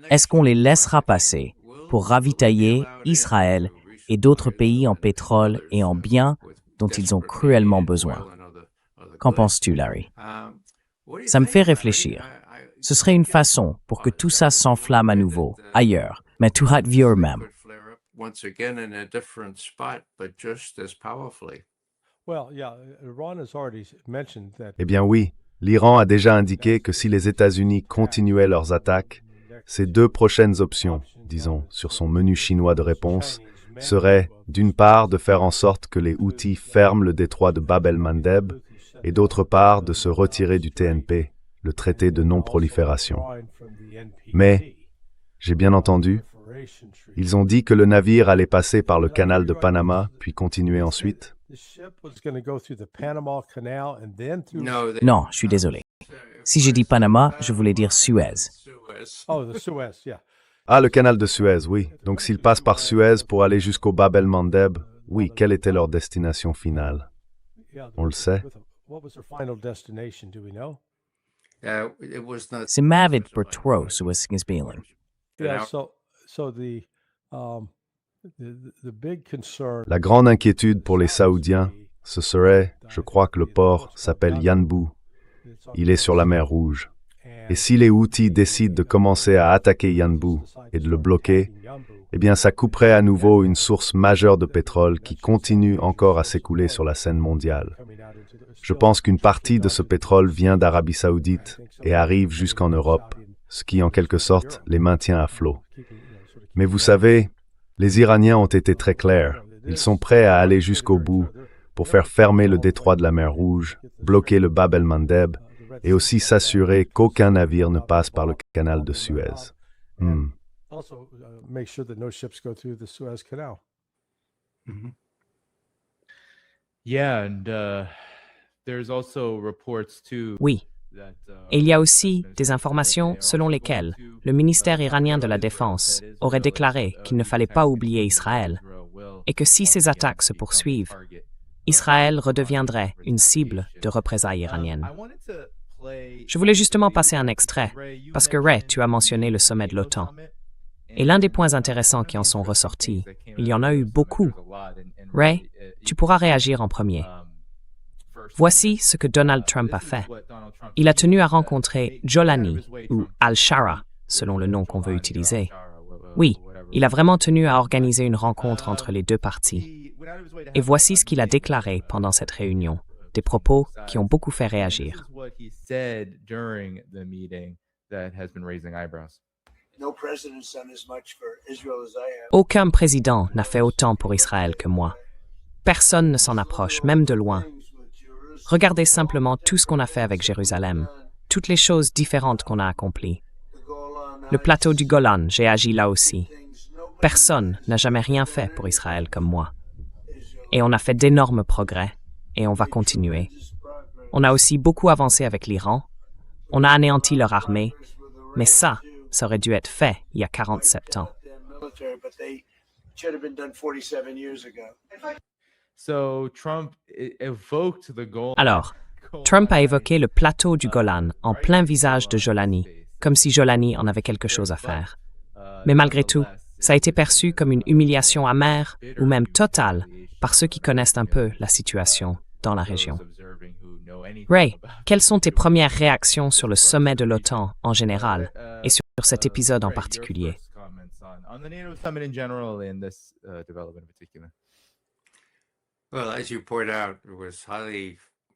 Est-ce qu'on les laissera passer pour ravitailler Israël et d'autres pays en pétrole et en biens dont ils ont cruellement besoin? Qu'en penses-tu, Larry? Ça me fait réfléchir. Ce serait une façon pour que tout ça s'enflamme à nouveau, ailleurs, mais tout hâte vieux même. Once again in a different spot, but just as powerfully. Eh bien oui, l'Iran a déjà indiqué que si les États-Unis continuaient leurs attaques, ces deux prochaines options, disons, sur son menu chinois de réponse, seraient, d'une part, de faire en sorte que les Houthis ferment le détroit de Bab el-Mandeb, et d'autre part, de se retirer du TNP, le traité de non-prolifération. Mais, j'ai bien entendu, ils ont dit que le navire allait passer par le canal de Panama, puis continuer ensuite. Non, je suis désolé. Si j'ai dit Panama, je voulais dire Suez. Ah, le canal de Suez, oui. Donc s'ils passent par Suez pour aller jusqu'au Bab el-Mandeb, oui, quelle était leur destination finale? On le sait. It was not. C'est Mavid Pertros Suez Spelling. La grande inquiétude pour les Saoudiens, ce serait, je crois que le port s'appelle Yanbu. Il est sur la mer Rouge. Et si les Houthis décident de commencer à attaquer Yanbu et de le bloquer, eh bien ça couperait à nouveau une source majeure de pétrole qui continue encore à s'écouler sur la scène mondiale. Je pense qu'une partie de ce pétrole vient d'Arabie Saoudite et arrive jusqu'en Europe, ce qui en quelque sorte les maintient à flot. Mais vous savez, les Iraniens ont été très clairs. Ils sont prêts à aller jusqu'au bout pour faire fermer le détroit de la mer Rouge, bloquer le Bab el-Mandeb et aussi s'assurer qu'aucun navire ne passe par le canal de Suez. Oui. Et il y a aussi des informations selon lesquelles le ministère iranien de la Défense aurait déclaré qu'il ne fallait pas oublier Israël et que si ces attaques se poursuivent, Israël redeviendrait une cible de représailles iraniennes. Je voulais justement passer un extrait parce que Ray, tu as mentionné le sommet de l'OTAN. Et l'un des points intéressants qui en sont ressortis, il y en a eu beaucoup. Ray, tu pourras réagir en premier. Voici ce que Donald Trump a fait. Il a tenu à rencontrer Jolani, ou Al-Shara, selon le nom qu'on veut utiliser. Oui, il a vraiment tenu à organiser une rencontre entre les deux parties. Et voici ce qu'il a déclaré pendant cette réunion, des propos qui ont beaucoup fait réagir. Aucun président n'a fait autant pour Israël que moi. Personne ne s'en approche, même de loin. Regardez simplement tout ce qu'on a fait avec Jérusalem, toutes les choses différentes qu'on a accomplies. Le plateau du Golan, j'ai agi là aussi. Personne n'a jamais rien fait pour Israël comme moi. Et on a fait d'énormes progrès, et on va continuer. On a aussi beaucoup avancé avec l'Iran. On a anéanti leur armée, mais ça aurait dû être fait il y a 47 ans. Alors, Trump a évoqué le plateau du Golan en plein visage de Jolani, comme si Jolani en avait quelque chose à faire. Mais malgré tout, ça a été perçu comme une humiliation amère ou même totale par ceux qui connaissent un peu la situation dans la région. Ray, quelles sont tes premières réactions sur le sommet de l'OTAN en général et sur cet épisode en particulier?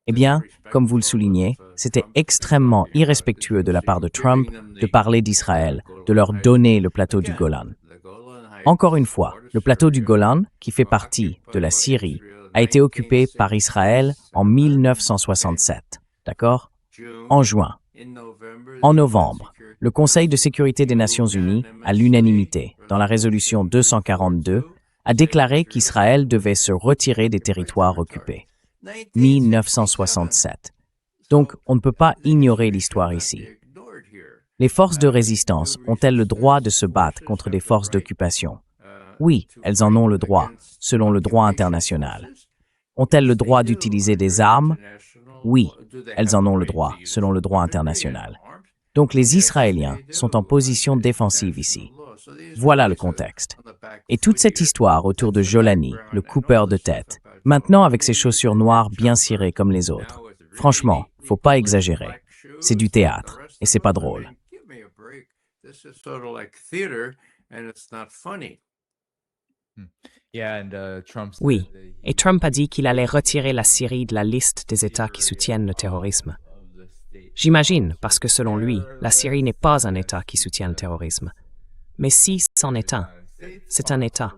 Eh bien, comme vous le soulignez, c'était extrêmement irrespectueux de la part de Trump de parler d'Israël, de leur donner le plateau du Golan. Encore une fois, le plateau du Golan, qui fait partie de la Syrie, a été occupé par Israël en 1967, d'accord? En juin. En novembre, le Conseil de sécurité des Nations Unies, à l'unanimité, dans la résolution 242, a déclaré qu'Israël devait se retirer des territoires occupés. 1967. Donc, on ne peut pas ignorer l'histoire ici. Les forces de résistance ont-elles le droit de se battre contre des forces d'occupation? Oui, elles en ont le droit, selon le droit international. Ont-elles le droit d'utiliser des armes? Oui, elles en ont le droit, selon le droit international. Donc les Israéliens sont en position défensive ici. Voilà le contexte. Et toute cette histoire autour de Jolani, le coupeur de tête, maintenant avec ses chaussures noires bien cirées comme les autres. Franchement, faut pas exagérer. C'est du théâtre, et c'est pas drôle. Oui, et Trump a dit qu'il allait retirer la Syrie de la liste des États qui soutiennent le terrorisme. J'imagine, parce que selon lui, la Syrie n'est pas un État qui soutient le terrorisme. Mais si c'en est un, c'est un État.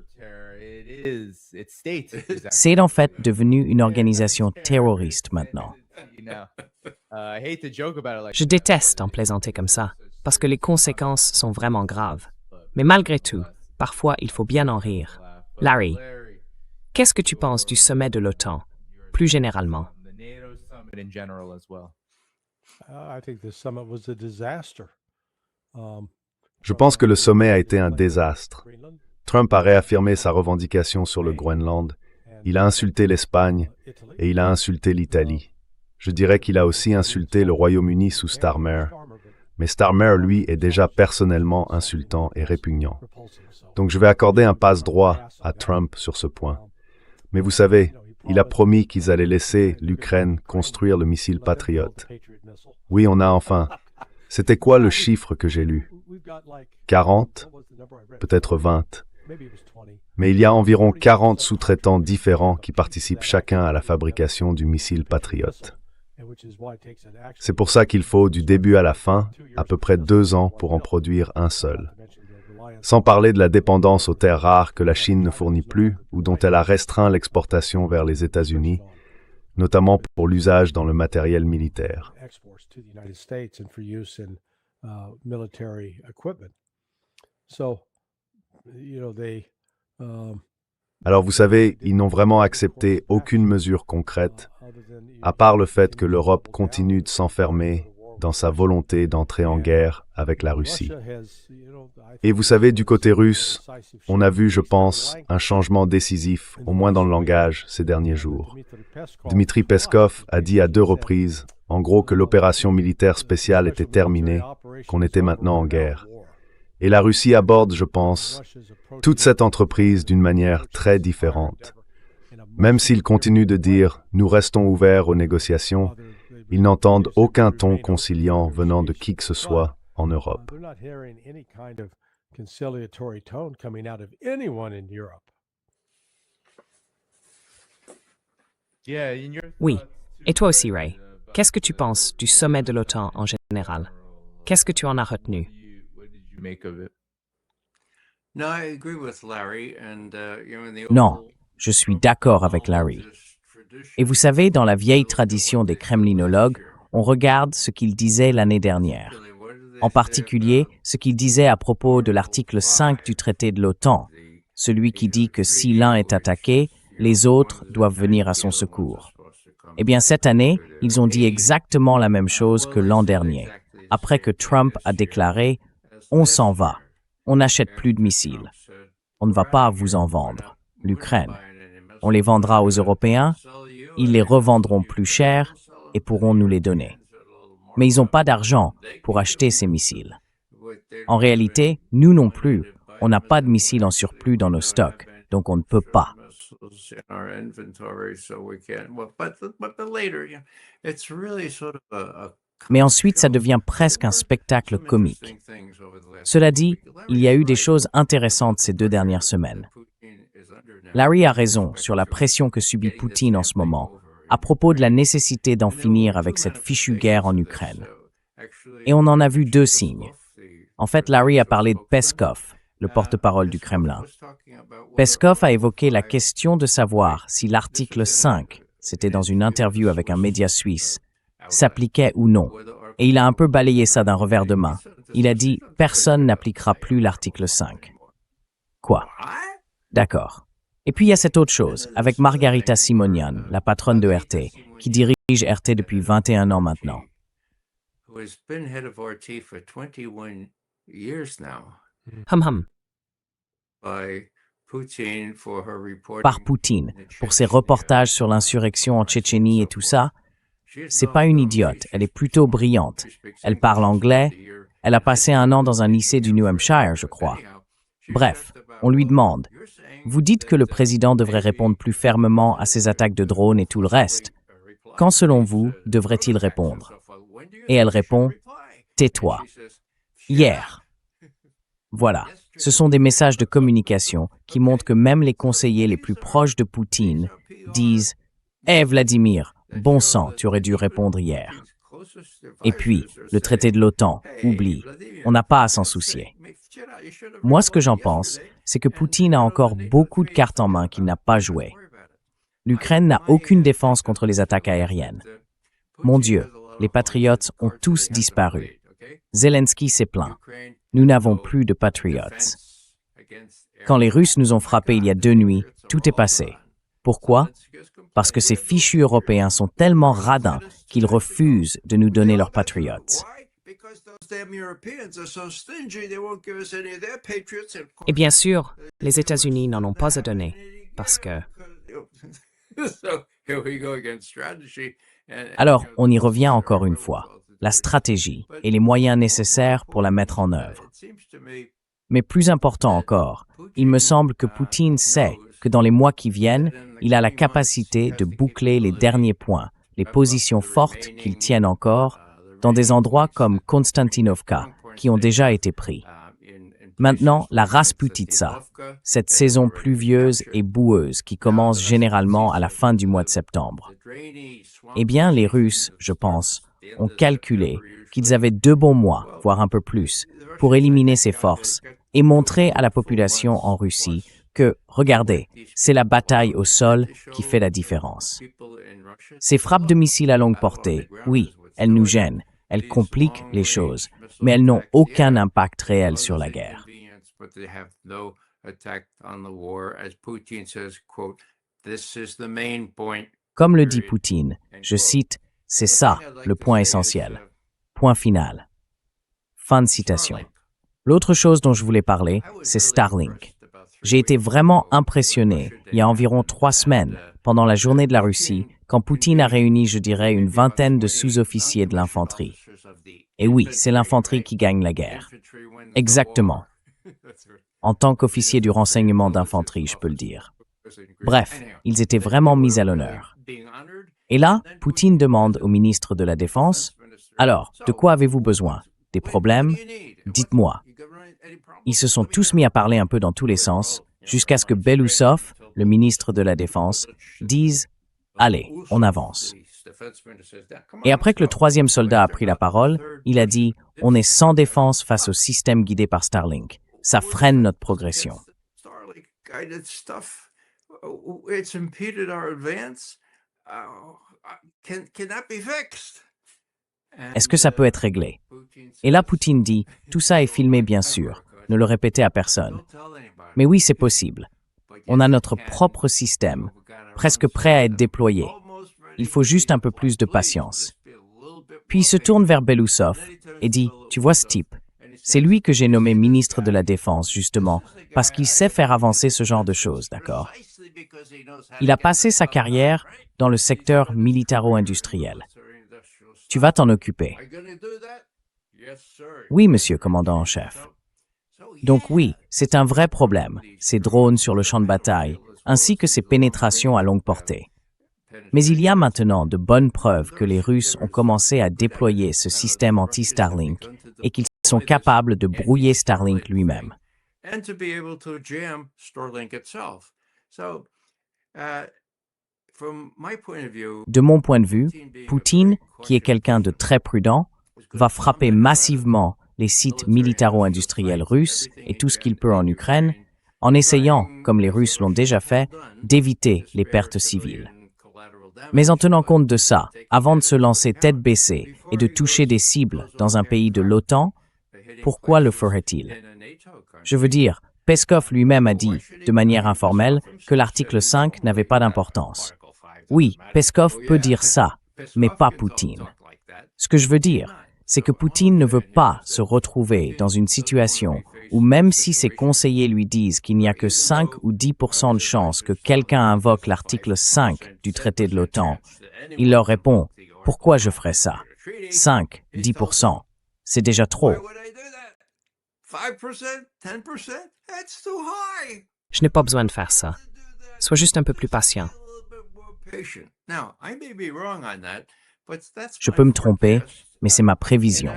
C'est en fait devenu une organisation terroriste maintenant. Je déteste en plaisanter comme ça, parce que les conséquences sont vraiment graves. Mais malgré tout, parfois il faut bien en rire. Larry, qu'est-ce que tu penses du sommet de l'OTAN, plus généralement? Je pense que le sommet a été un désastre. Trump a réaffirmé sa revendication sur le Groenland, il a insulté l'Espagne et il a insulté l'Italie. Je dirais qu'il a aussi insulté le Royaume-Uni sous Starmer, mais Starmer, lui, est déjà personnellement insultant et répugnant. Donc je vais accorder un passe-droit à Trump sur ce point. Mais vous savez, il a promis qu'ils allaient laisser l'Ukraine construire le missile Patriot. Oui, on a enfin. C'était quoi le chiffre que j'ai lu? 40? Peut-être 20. Mais il y a environ 40 sous-traitants différents qui participent chacun à la fabrication du missile Patriot. C'est pour ça qu'il faut, du début à la fin, à peu près 2 ans pour en produire un seul. Sans parler de la dépendance aux terres rares que la Chine ne fournit plus ou dont elle a restreint l'exportation vers les États-Unis, notamment pour l'usage dans le matériel militaire. Alors vous savez, ils n'ont vraiment accepté aucune mesure concrète, à part le fait que l'Europe continue de s'enfermer dans sa volonté d'entrer en guerre avec la Russie. Et vous savez, du côté russe, on a vu, je pense, un changement décisif, au moins dans le langage, ces derniers jours. Dmitri Peskov a dit à 2 reprises, en gros, que l'opération militaire spéciale était terminée, qu'on était maintenant en guerre. Et la Russie aborde, je pense, toute cette entreprise d'une manière très différente. Même s'ils continuent de dire « nous restons ouverts aux négociations », ils n'entendent aucun ton conciliant venant de qui que ce soit en Europe. Oui, et toi aussi, Ray. Qu'est-ce que tu penses du sommet de l'OTAN en général? Qu'est-ce que tu en as retenu? Non, je suis d'accord avec Larry. Et vous savez, dans la vieille tradition des kremlinologues, on regarde ce qu'ils disaient l'année dernière. En particulier, ce qu'ils disaient à propos de l'article 5 du traité de l'OTAN, celui qui dit que si l'un est attaqué, les autres doivent venir à son secours. Eh bien, cette année, ils ont dit exactement la même chose que l'an dernier, après que Trump a déclaré « On s'en va, on n'achète plus de missiles. On ne va pas vous en vendre, l'Ukraine. On les vendra aux Européens, ils les revendront plus cher et pourront nous les donner. Mais ils n'ont pas d'argent pour acheter ces missiles. En réalité, nous non plus, on n'a pas de missiles en surplus dans nos stocks, donc on ne peut pas. » Mais ensuite, ça devient presque un spectacle comique. Cela dit, il y a eu des choses intéressantes ces 2 dernières semaines. Larry a raison sur la pression que subit Poutine en ce moment, à propos de la nécessité d'en finir avec cette fichue guerre en Ukraine. Et on en a vu 2 signes. En fait, Larry a parlé de Peskov, le porte-parole du Kremlin. Peskov a évoqué la question de savoir si l'article 5, c'était dans une interview avec un média suisse, s'appliquait ou non. Et il a un peu balayé ça d'un revers de main. Il a dit « Personne n'appliquera plus l'article 5 ». Quoi? D'accord. Et puis il y a cette autre chose, avec Margarita Simonian, la patronne de RT, qui dirige RT depuis 21 ans maintenant. Hum. Par Poutine, pour ses reportages sur l'insurrection en Tchétchénie et tout ça, C'est pas une idiote, elle est plutôt brillante. Elle parle anglais, elle a passé 1 an dans un lycée du New Hampshire, je crois. Bref, on lui demande, vous dites que le président devrait répondre plus fermement à ces attaques de drones et tout le reste. Quand, selon vous, devrait-il répondre? Et elle répond, tais-toi. Hier. Voilà, ce sont des messages de communication qui montrent que même les conseillers les plus proches de Poutine disent « Hé Vladimir, bon sang, tu aurais dû répondre hier. » Et puis, le traité de l'OTAN, oublie, on n'a pas à s'en soucier. Moi, ce que j'en pense, c'est que Poutine a encore beaucoup de cartes en main qu'il n'a pas jouées. L'Ukraine n'a aucune défense contre les attaques aériennes. Mon Dieu, les patriotes ont tous disparu. Zelensky s'est plaint. Nous n'avons plus de patriotes. Quand les Russes nous ont frappés il y a 2 nuits, tout est passé. Pourquoi? Parce que ces fichus Européens sont tellement radins qu'ils refusent de nous donner leurs patriotes. Et bien sûr, les États-Unis n'en ont pas à donner, parce que... Alors, on y revient encore une fois. La stratégie et les moyens nécessaires pour la mettre en œuvre. Mais plus important encore, il me semble que Poutine sait que dans les mois qui viennent, il a la capacité de boucler les derniers points, les positions fortes qu'il tienne encore, dans des endroits comme Konstantinovka, qui ont déjà été pris. Maintenant, la Rasputitsa, cette saison pluvieuse et boueuse qui commence généralement à la fin du mois de septembre. Eh bien, les Russes, je pense, ont calculé qu'ils avaient 2 bons mois, voire un peu plus, pour éliminer ces forces et montrer à la population en Russie que, regardez, c'est la bataille au sol qui fait la différence. Ces frappes de missiles à longue portée, oui, elles nous gênent, elles compliquent les choses, mais elles n'ont aucun impact réel sur la guerre. Comme le dit Poutine, je cite, « C'est ça, le point essentiel. Point final. » Fin de citation. L'autre chose dont je voulais parler, c'est Starlink. J'ai été vraiment impressionné il y a environ 3 semaines, pendant la journée de la Russie, quand Poutine a réuni, je dirais, une vingtaine de sous-officiers de l'infanterie. Et oui, c'est l'infanterie qui gagne la guerre. Exactement. En tant qu'officier du renseignement d'infanterie, je peux le dire. Bref, ils étaient vraiment mis à l'honneur. Et là, Poutine demande au ministre de la Défense, « Alors, de quoi avez-vous besoin? Des problèmes? Dites-moi. » Ils se sont tous mis à parler un peu dans tous les sens, jusqu'à ce que Belousov, le ministre de la Défense, dise « Allez, on avance. » Et après que le 3e soldat a pris la parole, il a dit « On est sans défense face au système guidé par Starlink. Ça freine notre progression. » Est-ce que ça peut être réglé? Et là, Poutine dit « Tout ça est filmé, bien sûr. Ne le répétez à personne. » Mais oui, c'est possible. On a notre propre système, presque prêt à être déployé. Il faut juste un peu plus de patience. Puis il se tourne vers Belousov et dit « Tu vois ce type? C'est lui que j'ai nommé ministre de la Défense, justement, parce qu'il sait faire avancer ce genre de choses, d'accord? Il a passé sa carrière dans le secteur militaro-industriel. Tu vas t'en occuper. » Oui, monsieur commandant en chef. Donc oui, c'est un vrai problème, ces drones sur le champ de bataille, ainsi que ces pénétrations à longue portée. Mais il y a maintenant de bonnes preuves que les Russes ont commencé à déployer ce système anti-Starlink et qu'ils sont capables de brouiller Starlink lui-même. De mon point de vue, Poutine, qui est quelqu'un de très prudent, va frapper massivement les sites militaro-industriels russes et tout ce qu'il peut en Ukraine, en essayant, comme les Russes l'ont déjà fait, d'éviter les pertes civiles. Mais en tenant compte de ça, avant de se lancer tête baissée et de toucher des cibles dans un pays de l'OTAN, pourquoi le ferait-il? Je veux dire, Peskov lui-même a dit, de manière informelle, que l'article 5 n'avait pas d'importance. Oui, Peskov peut dire ça, mais pas Poutine. Ce que je veux dire, c'est que Poutine ne veut pas se retrouver dans une situation où même si ses conseillers lui disent qu'il n'y a que 5 ou 10% de chances que quelqu'un invoque l'article 5 du traité de l'OTAN, il leur répond Pourquoi je ferais ça? 5, 10%. C'est déjà trop. Je n'ai pas besoin de faire ça. Sois juste un peu plus patient. Je peux me tromper, mais c'est ma prévision.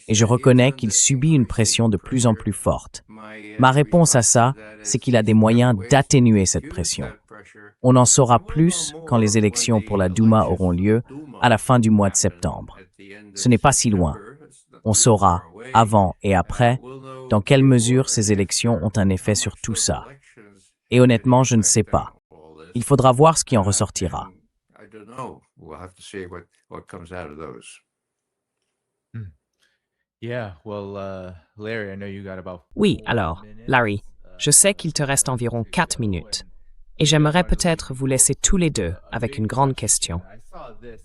Et je reconnais qu'il subit une pression de plus en plus forte. Ma réponse à ça, c'est qu'il a des moyens d'atténuer cette pression. On en saura plus quand les élections pour la Douma auront lieu à la fin du mois de septembre. Ce n'est pas si loin. On saura, avant et après, dans quelle mesure ces élections ont un effet sur tout ça. Et honnêtement, je ne sais pas. Il faudra voir ce qui en ressortira. Oui, alors, Larry, je sais qu'il te reste environ 4 minutes. Et j'aimerais peut-être vous laisser tous les deux avec une grande question.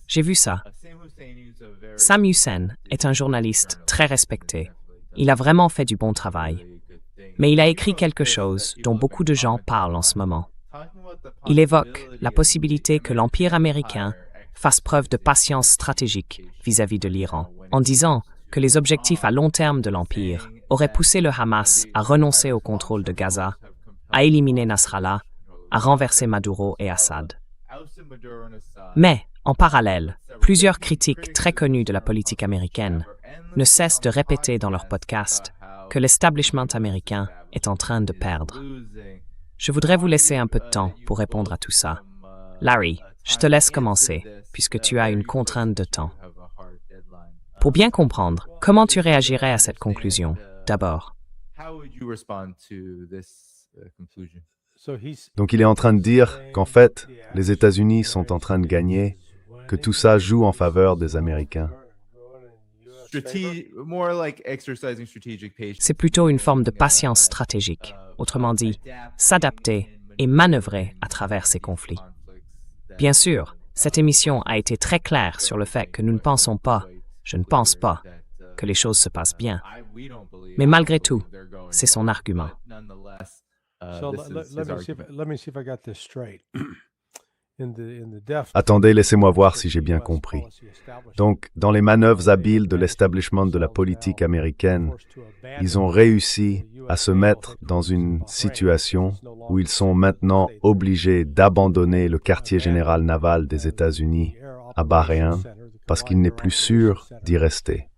J'ai vu ça. Sam Hussein est un journaliste très respecté. Il a vraiment fait du bon travail. Mais il a écrit quelque chose dont beaucoup de gens parlent en ce moment. Il évoque la possibilité que l'Empire américain fasse preuve de patience stratégique vis-à-vis de l'Iran, en disant que les objectifs à long terme de l'Empire auraient poussé le Hamas à renoncer au contrôle de Gaza, à éliminer Nasrallah, à renverser Maduro et Assad. Mais, en parallèle, plusieurs critiques très connus de la politique américaine ne cessent de répéter dans leurs podcasts que l'establishment américain est en train de perdre. Je voudrais vous laisser un peu de temps pour répondre à tout ça. Larry, je te laisse commencer, puisque tu as une contrainte de temps. Pour bien comprendre, comment tu réagirais à cette conclusion, d'abord? Donc il est en train de dire qu'en fait, les États-Unis sont en train de gagner, que tout ça joue en faveur des Américains. C'est plutôt une forme de patience stratégique, autrement dit, s'adapter et manœuvrer à travers ces conflits. Bien sûr, cette émission a été très claire sur le fait que nous ne pensons pas, je ne pense pas, que les choses se passent bien. Mais malgré tout, c'est son argument. Attendez, laissez-moi voir si j'ai bien compris. Donc, dans les manœuvres habiles de l'establishment de la politique américaine, ils ont réussi à se mettre dans une situation où ils sont maintenant obligés d'abandonner le quartier général naval des États-Unis à Bahreïn parce qu'il n'est plus sûr d'y rester.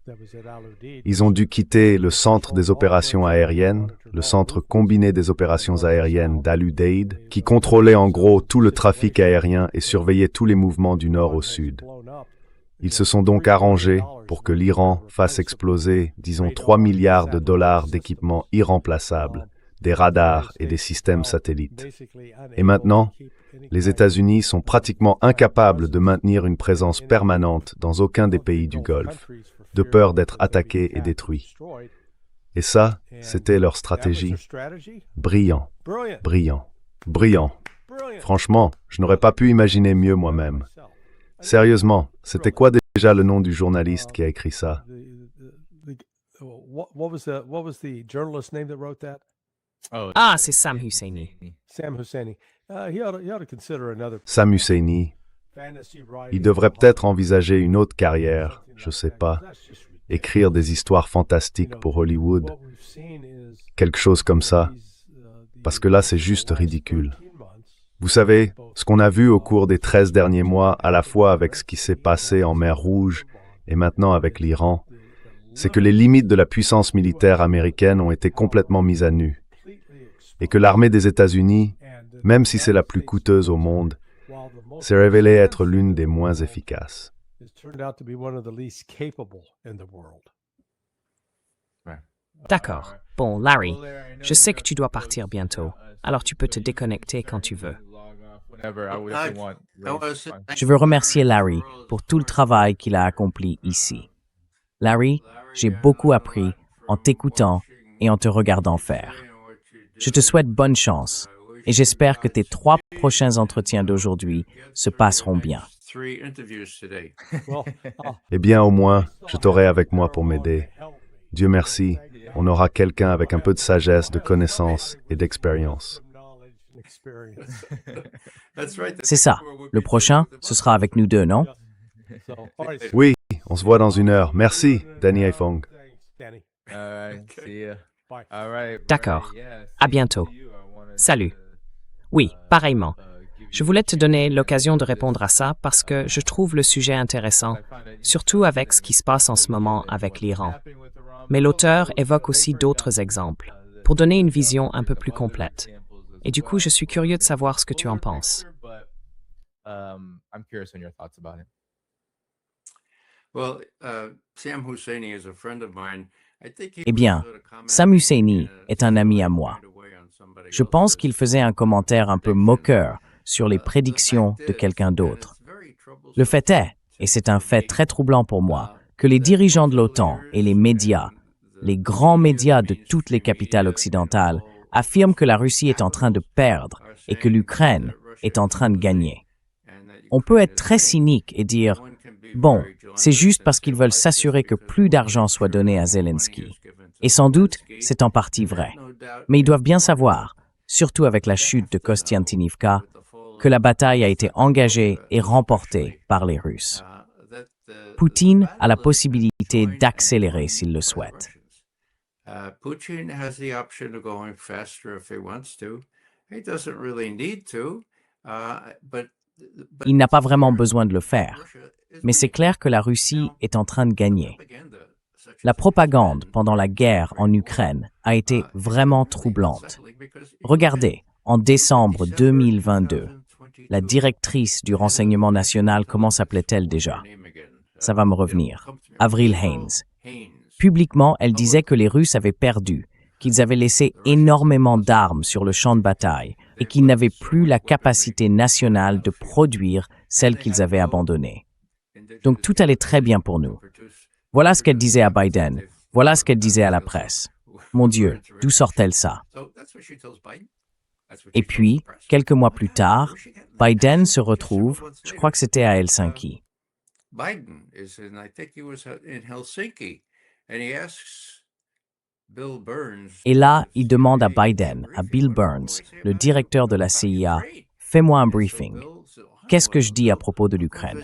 Ils ont dû quitter le centre des opérations aériennes, le centre combiné des opérations aériennes d'Al-Udeid, qui contrôlait en gros tout le trafic aérien et surveillait tous les mouvements du nord au sud. Ils se sont donc arrangés pour que l'Iran fasse exploser, disons, 3 milliards de dollars d'équipements irremplaçables, des radars et des systèmes satellites. Et maintenant, les États-Unis sont pratiquement incapables de maintenir une présence permanente dans aucun des pays du Golfe, de peur d'être attaqués et détruits. Et ça, c'était leur stratégie. Brillant, brillant, brillant. Franchement, je n'aurais pas pu imaginer mieux moi-même. Sérieusement, c'était quoi déjà le nom du journaliste qui a écrit ça? Ah, c'est Sam Husseini. Sam Husseini. Il devrait peut-être envisager une autre carrière, je sais pas, écrire des histoires fantastiques pour Hollywood, quelque chose comme ça, parce que là c'est juste ridicule. Vous savez, ce qu'on a vu au cours des 13 derniers mois, à la fois avec ce qui s'est passé en mer Rouge et maintenant avec l'Iran, c'est que les limites de la puissance militaire américaine ont été complètement mises à nu, et que l'armée des États-Unis, même si c'est la plus coûteuse au monde, s'est révélée être l'une des moins efficaces. D'accord. Bon, Larry, je sais que tu dois partir bientôt, alors tu peux te déconnecter quand tu veux. Je veux remercier Larry pour tout le travail qu'il a accompli ici. Larry, j'ai beaucoup appris en t'écoutant et en te regardant faire. Je te souhaite bonne chance et j'espère que tes 3 prochains entretiens d'aujourd'hui se passeront bien. Eh bien, au moins, je t'aurai avec moi pour m'aider. Dieu merci, on aura quelqu'un avec un peu de sagesse, de connaissance et d'expérience. C'est ça. Le prochain, ce sera avec nous deux, non? Oui, on se voit dans 1 heure. Merci, Danny Aifong. D'accord. À bientôt. Salut. Oui, pareillement. Je voulais te donner l'occasion de répondre à ça parce que je trouve le sujet intéressant, surtout avec ce qui se passe en ce moment avec l'Iran. Mais l'auteur évoque aussi d'autres exemples, pour donner une vision un peu plus complète. Et du coup, je suis curieux de savoir ce que tu en penses. Well, Sam Husseini is a friend of mine. I think he Eh bien, sort of commented Sam Husseini in a est un ami à moi. right away on somebody Je pense qu'il faisait un commentaire un peu moqueur sur les prédictions de quelqu'un d'autre. Le fait est, et c'est un fait très troublant pour moi, que les dirigeants de l'OTAN et les médias, les grands médias de toutes les capitales occidentales, affirment que la Russie est en train de perdre et que l'Ukraine est en train de gagner. On peut être très cynique et dire « Bon, c'est juste parce qu'ils veulent s'assurer que plus d'argent soit donné à Zelensky. » Et sans doute, c'est en partie vrai. Mais ils doivent bien savoir, surtout avec la chute de Kostiantynivka, que la bataille a été engagée et remportée par les Russes. Poutine a la possibilité d'accélérer s'il le souhaite. Putin has the option of going faster if he wants to. He doesn't really need to, but Il n'a pas vraiment besoin de le faire. Mais c'est clair que la Russie est en train de gagner. La propagande pendant la guerre en Ukraine a été vraiment troublante. Regardez, en décembre 2022, la directrice du renseignement national, comment s'appelait-elle déjà? Ça va me revenir. Avril Haines. Publiquement, elle disait que les Russes avaient perdu, qu'ils avaient laissé énormément d'armes sur le champ de bataille et qu'ils n'avaient plus la capacité nationale de produire celles qu'ils avaient abandonnées. Donc tout allait très bien pour nous. Voilà ce qu'elle disait à Biden. Voilà ce qu'elle disait à la presse. Mon Dieu, d'où sort-elle ça? Et puis, quelques mois plus tard, Biden se retrouve, je crois que c'était à Helsinki. Biden is in, I think he was in Helsinki, and he asks Bill Burns. Et là, il demande à Biden, à Bill Burns, le directeur de la CIA, « Fais-moi un briefing. Qu'est-ce que je dis à propos de l'Ukraine ?»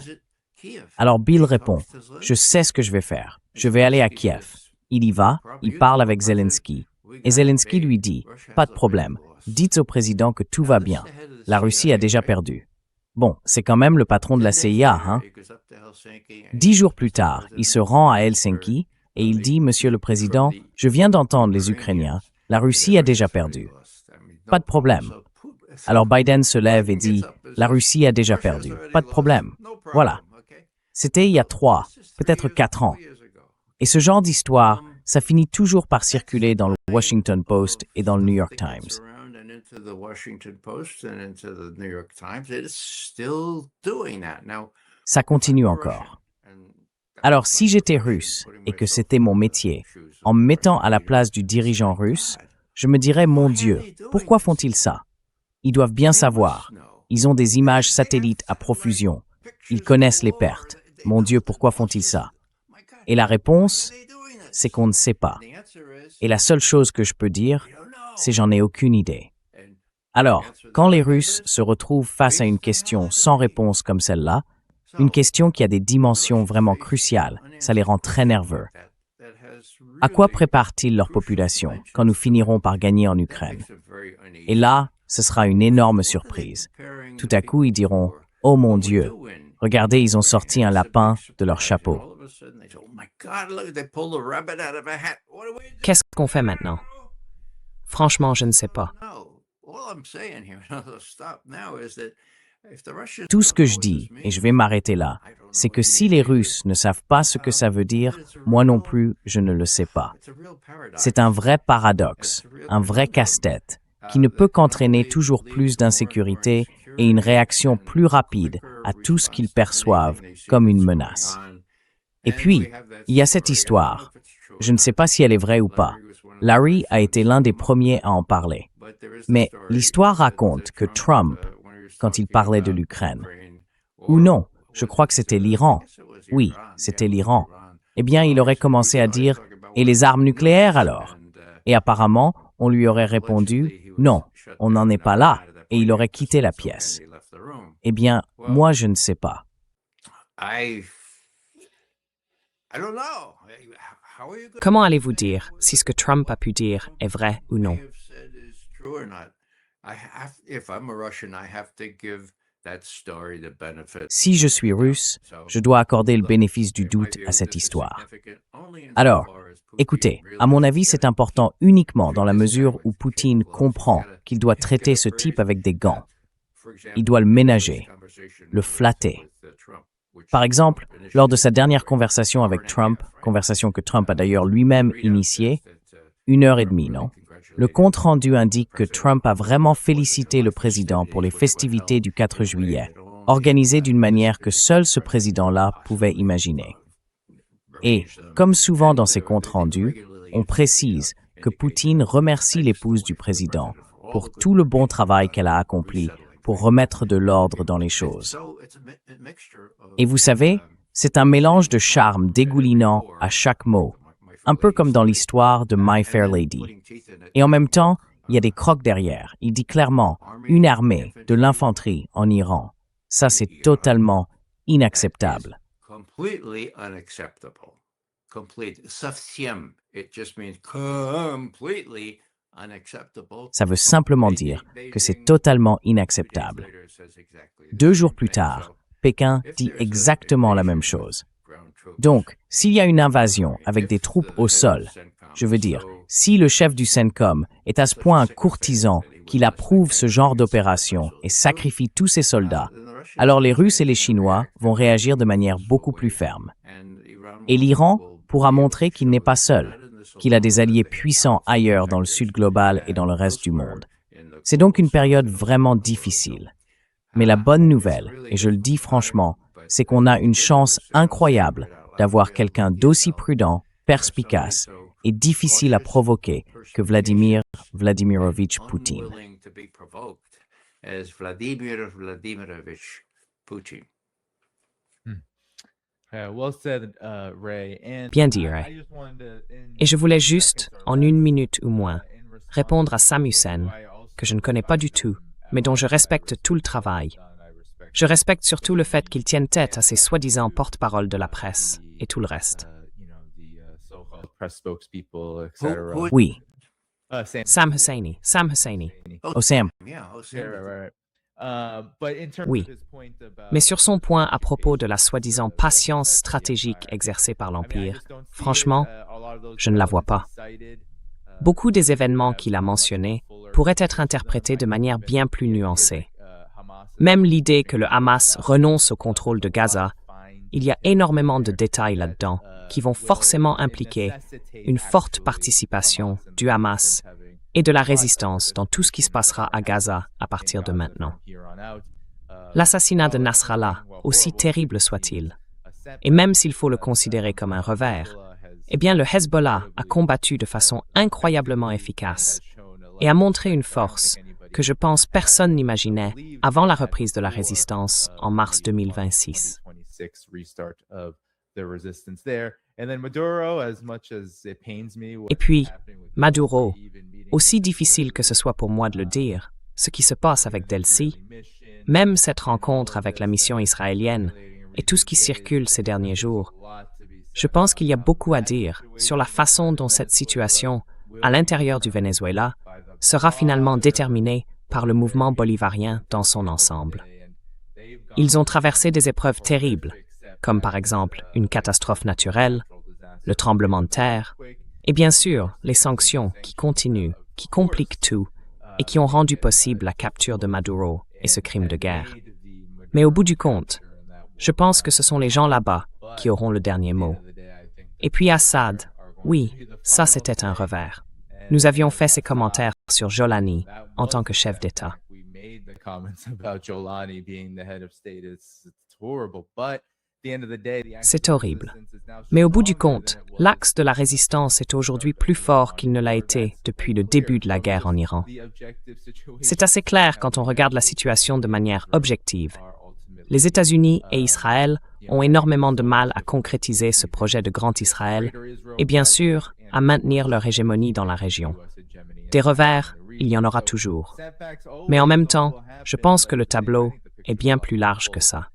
Alors Bill répond, « Je sais ce que je vais faire. Je vais aller à Kiev. » Il y va, il parle avec Zelensky. Et Zelensky lui dit, « Pas de problème. Dites au président que tout va bien. La Russie a déjà perdu. » Bon, c'est quand même le patron de la CIA, hein? 10 jours plus tard, il se rend à Helsinki et il dit, « Monsieur le Président, je viens d'entendre les Ukrainiens. La Russie a déjà perdu. » Pas de problème. Alors Biden se lève et dit, « La Russie a déjà perdu. Pas de problème. » Voilà. C'était il y a 3, peut-être 4 ans. Et ce genre d'histoire, ça finit toujours par circuler dans le Washington Post et dans le New York Times. Ça continue encore. Alors si j'étais russe et que c'était mon métier, en me mettant à la place du dirigeant russe, je me dirais, mon Dieu, pourquoi font-ils ça? Ils doivent bien savoir. Ils ont des images satellites à profusion. Ils connaissent les pertes. Mon Dieu, pourquoi font-ils ça? Et la réponse, c'est qu'on ne sait pas. Et la seule chose que je peux dire, c'est j'en ai aucune idée. Alors, quand les Russes se retrouvent face à une question sans réponse comme celle-là, une question qui a des dimensions vraiment cruciales, ça les rend très nerveux. À quoi préparent-ils leur population quand nous finirons par gagner en Ukraine? Et là, ce sera une énorme surprise. Tout à coup, ils diront « Oh mon Dieu, regardez, ils ont sorti un lapin de leur chapeau. » Qu'est-ce qu'on fait maintenant? Franchement, je ne sais pas. Tout ce que je dis, et je vais m'arrêter là, c'est que si les Russes ne savent pas ce que ça veut dire, moi non plus, je ne le sais pas. C'est un vrai paradoxe, un vrai casse-tête, qui ne peut qu'entraîner toujours plus d'insécurité et une réaction plus rapide à tout ce qu'ils perçoivent comme une menace. Et puis, il y a cette histoire. Je ne sais pas si elle est vraie ou pas. Larry a été l'un des premiers à en parler. Mais l'histoire raconte que Trump, quand il parlait de l'Ukraine, ou non, je crois que c'était l'Iran. Oui, c'était l'Iran. Eh bien, il aurait commencé à dire « Et les armes nucléaires alors ?» Et apparemment, on lui aurait répondu « Non, on n'en est pas là » et il aurait quitté la pièce. Eh bien, moi, je ne sais pas. I don't know. How are you going Comment allez-vous dire si ce que Trump a pu dire est vrai ou non? have said is true or not? If I'm a Russian, I have to give that story the benefit. Si je suis russe, je dois accorder le bénéfice du doute à cette histoire. Alors, écoutez, à mon avis, c'est important uniquement dans la mesure où Poutine comprend qu'il doit traiter ce type avec des gants. Il doit le ménager, le flatter. Par exemple, lors de sa dernière conversation avec Trump, conversation que Trump a d'ailleurs lui-même initiée, 1 heure et demie, non? Le compte-rendu indique que Trump a vraiment félicité le président pour les festivités du 4 juillet, organisées d'une manière que seul ce président-là pouvait imaginer. Et, comme souvent dans ces comptes rendus, on précise que Poutine remercie l'épouse du président pour tout le bon travail qu'elle a accompli pour remettre de l'ordre dans les choses. Et vous savez, c'est un mélange de charme dégoulinant à chaque mot, un peu comme dans l'histoire de My Fair Lady. Et en même temps, il y a des crocs derrière. Il dit clairement « une armée de l'infanterie en Iran ». Ça, c'est totalement inacceptable. Completely unacceptable. Совсем. It just means completely unacceptable. Ça veut simplement dire que c'est totalement inacceptable. 2 jours plus tard, Pékin dit exactement la même chose. Donc, s'il y a une invasion avec des troupes au sol, je veux dire, si le chef du CENTCOM est à ce point un courtisan qu'il approuve ce genre d'opération et sacrifie tous ses soldats, alors les Russes et les Chinois vont réagir de manière beaucoup plus ferme. Et l'Iran pourra montrer qu'il n'est pas seul, qu'il a des alliés puissants ailleurs dans le sud global et dans le reste du monde. C'est donc une période vraiment difficile. Mais la bonne nouvelle, et je le dis franchement, c'est qu'on a une chance incroyable d'avoir quelqu'un d'aussi prudent, perspicace et difficile à provoquer que Vladimir Vladimirovitch Poutine. Bien dit, Ray. Et je voulais juste, en 1 minute ou moins, répondre à Sam Hussein, que je ne connais pas du tout, mais dont je respecte tout le travail. Je respecte surtout le fait qu'il tienne tête à ces soi-disant porte-parole de la presse et tout le reste. Oui, Sam Husseini. oh Sam, Oui. Mais sur son point à propos de la soi-disant patience stratégique exercée par l'Empire, franchement, je ne la vois pas. Beaucoup des événements qu'il a mentionnés pourraient être interprétés de manière bien plus nuancée. Même l'idée que le Hamas renonce au contrôle de Gaza, il y a énormément de détails là-dedans qui vont forcément impliquer une forte participation du Hamas et de la résistance dans tout ce qui se passera à Gaza à partir de maintenant. L'assassinat de Nasrallah, aussi terrible soit-il, et même s'il faut le considérer comme un revers, eh bien le Hezbollah a combattu de façon incroyablement efficace et a montré une force que je pense personne n'imaginait avant la reprise de la résistance en mars 2026. Et puis, Maduro, aussi difficile que ce soit pour moi de le dire, ce qui se passe avec Delcy, même cette rencontre avec la mission israélienne et tout ce qui circule ces derniers jours, je pense qu'il y a beaucoup à dire sur la façon dont cette situation, à l'intérieur du Venezuela, sera finalement déterminée par le mouvement bolivarien dans son ensemble. Ils ont traversé des épreuves terribles, comme par exemple une catastrophe naturelle, le tremblement de terre, et bien sûr les sanctions qui continuent, qui compliquent tout et qui ont rendu possible la capture de Maduro et ce crime de guerre. Mais au bout du compte, je pense que ce sont les gens là-bas qui auront le dernier mot. Et puis Assad, oui, ça c'était un revers. Nous avions fait ces commentaires sur Jolani en tant que chef d'État. C'est horrible. Mais au bout du compte, l'axe de la résistance est aujourd'hui plus fort qu'il ne l'a été depuis le début de la guerre en Iran. C'est assez clair quand on regarde la situation de manière objective. Les États-Unis et Israël ont énormément de mal à concrétiser ce projet de Grand Israël et bien sûr à maintenir leur hégémonie dans la région. Des revers, il y en aura toujours. Mais en même temps, je pense que le tableau est bien plus large que ça.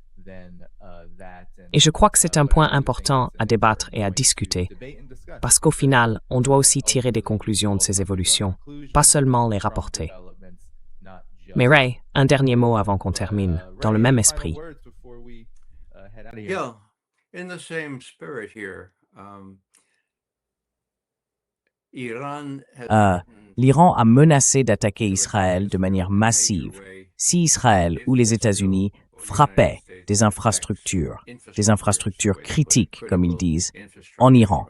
Et je crois que c'est un point important à débattre et à discuter, parce qu'au final, on doit aussi tirer des conclusions de ces évolutions, pas seulement les rapporter. Mais Ray, un dernier mot avant qu'on termine, dans le même esprit. Yeah, in the same spirit here, Iran has L'Iran a menacé d'attaquer Israël de manière massive si Israël ou les États-Unis frappaient des infrastructures critiques, comme ils disent, en Iran.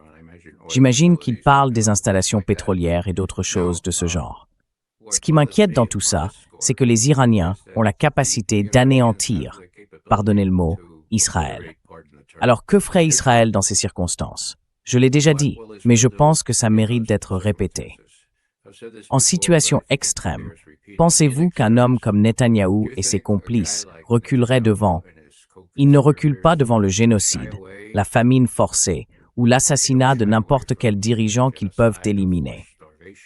J'imagine qu'ils parlent des installations pétrolières et d'autres choses de ce genre. Ce qui m'inquiète dans tout ça, c'est que les Iraniens ont la capacité d'anéantir, pardonnez le mot, Israël. Alors que ferait Israël dans ces circonstances? Je l'ai déjà dit, mais je pense que ça mérite d'être répété. En situation extrême, pensez-vous qu'un homme comme Netanyahou et ses complices reculeraient devant? Ils ne reculent pas devant le génocide, la famine forcée ou l'assassinat de n'importe quel dirigeant qu'ils peuvent éliminer.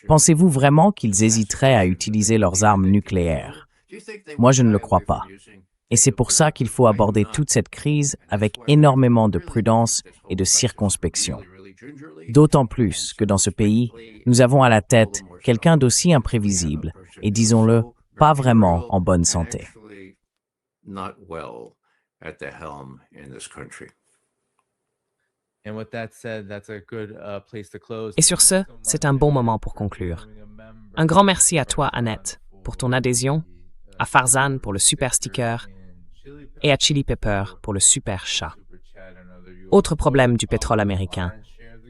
Pensez-vous vraiment qu'ils hésiteraient à utiliser leurs armes nucléaires? Moi, je ne le crois pas. Et c'est pour ça qu'il faut aborder toute cette crise avec énormément de prudence et de circonspection. D'autant plus que dans ce pays, nous avons à la tête quelqu'un d'aussi imprévisible et, disons-le, pas vraiment en bonne santé. Et sur ce, c'est un bon moment pour conclure. Un grand merci à toi, Annette, pour ton adhésion, à Farzan pour le super sticker et à Chili Pepper pour le super chat. Autre problème du pétrole américain,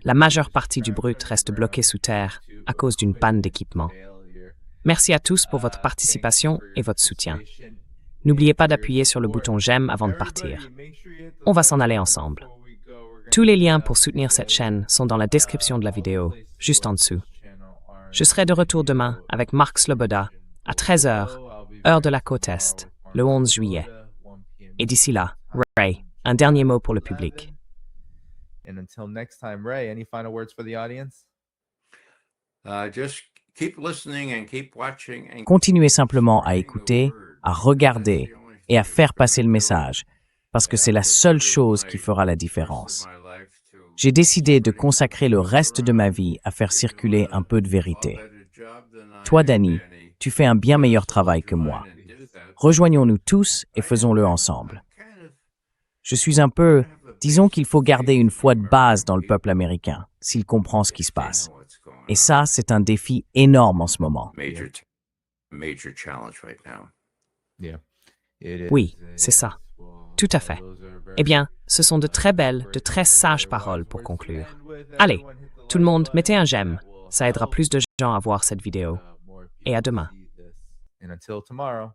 la majeure partie du brut reste bloquée sous terre à cause d'une panne d'équipement. Merci à tous pour votre participation et votre soutien. N'oubliez pas d'appuyer sur le bouton j'aime avant de partir. On va s'en aller ensemble. Tous les liens pour soutenir cette chaîne sont dans la description de la vidéo, juste en dessous. Je serai de retour demain avec Marc Sloboda à 13h, heure de la côte Est, le 11 juillet. Et d'ici là, Ray, un dernier mot pour le public. And until next time, Ray, any final words for the audience? Just keep listening and keep watching and Continuez simplement à écouter, à regarder et à faire passer le message, parce que c'est la seule chose qui fera la différence. J'ai décidé de consacrer le reste de ma vie à faire circuler un peu de vérité. Toi, Danny, tu fais un bien meilleur travail que moi. Rejoignons-nous tous et faisons-le ensemble. Je suis un peu... Disons qu'il faut garder une foi de base dans le peuple américain, s'il comprend ce qui se passe. Et ça, c'est un défi énorme en ce moment. major challenge right now. Oui, c'est ça. Tout à fait. Eh bien, ce sont de très belles, de très sages paroles pour conclure. Allez, tout le monde, mettez un j'aime. Ça aidera plus de gens à voir cette vidéo. Et à demain. And until tomorrow.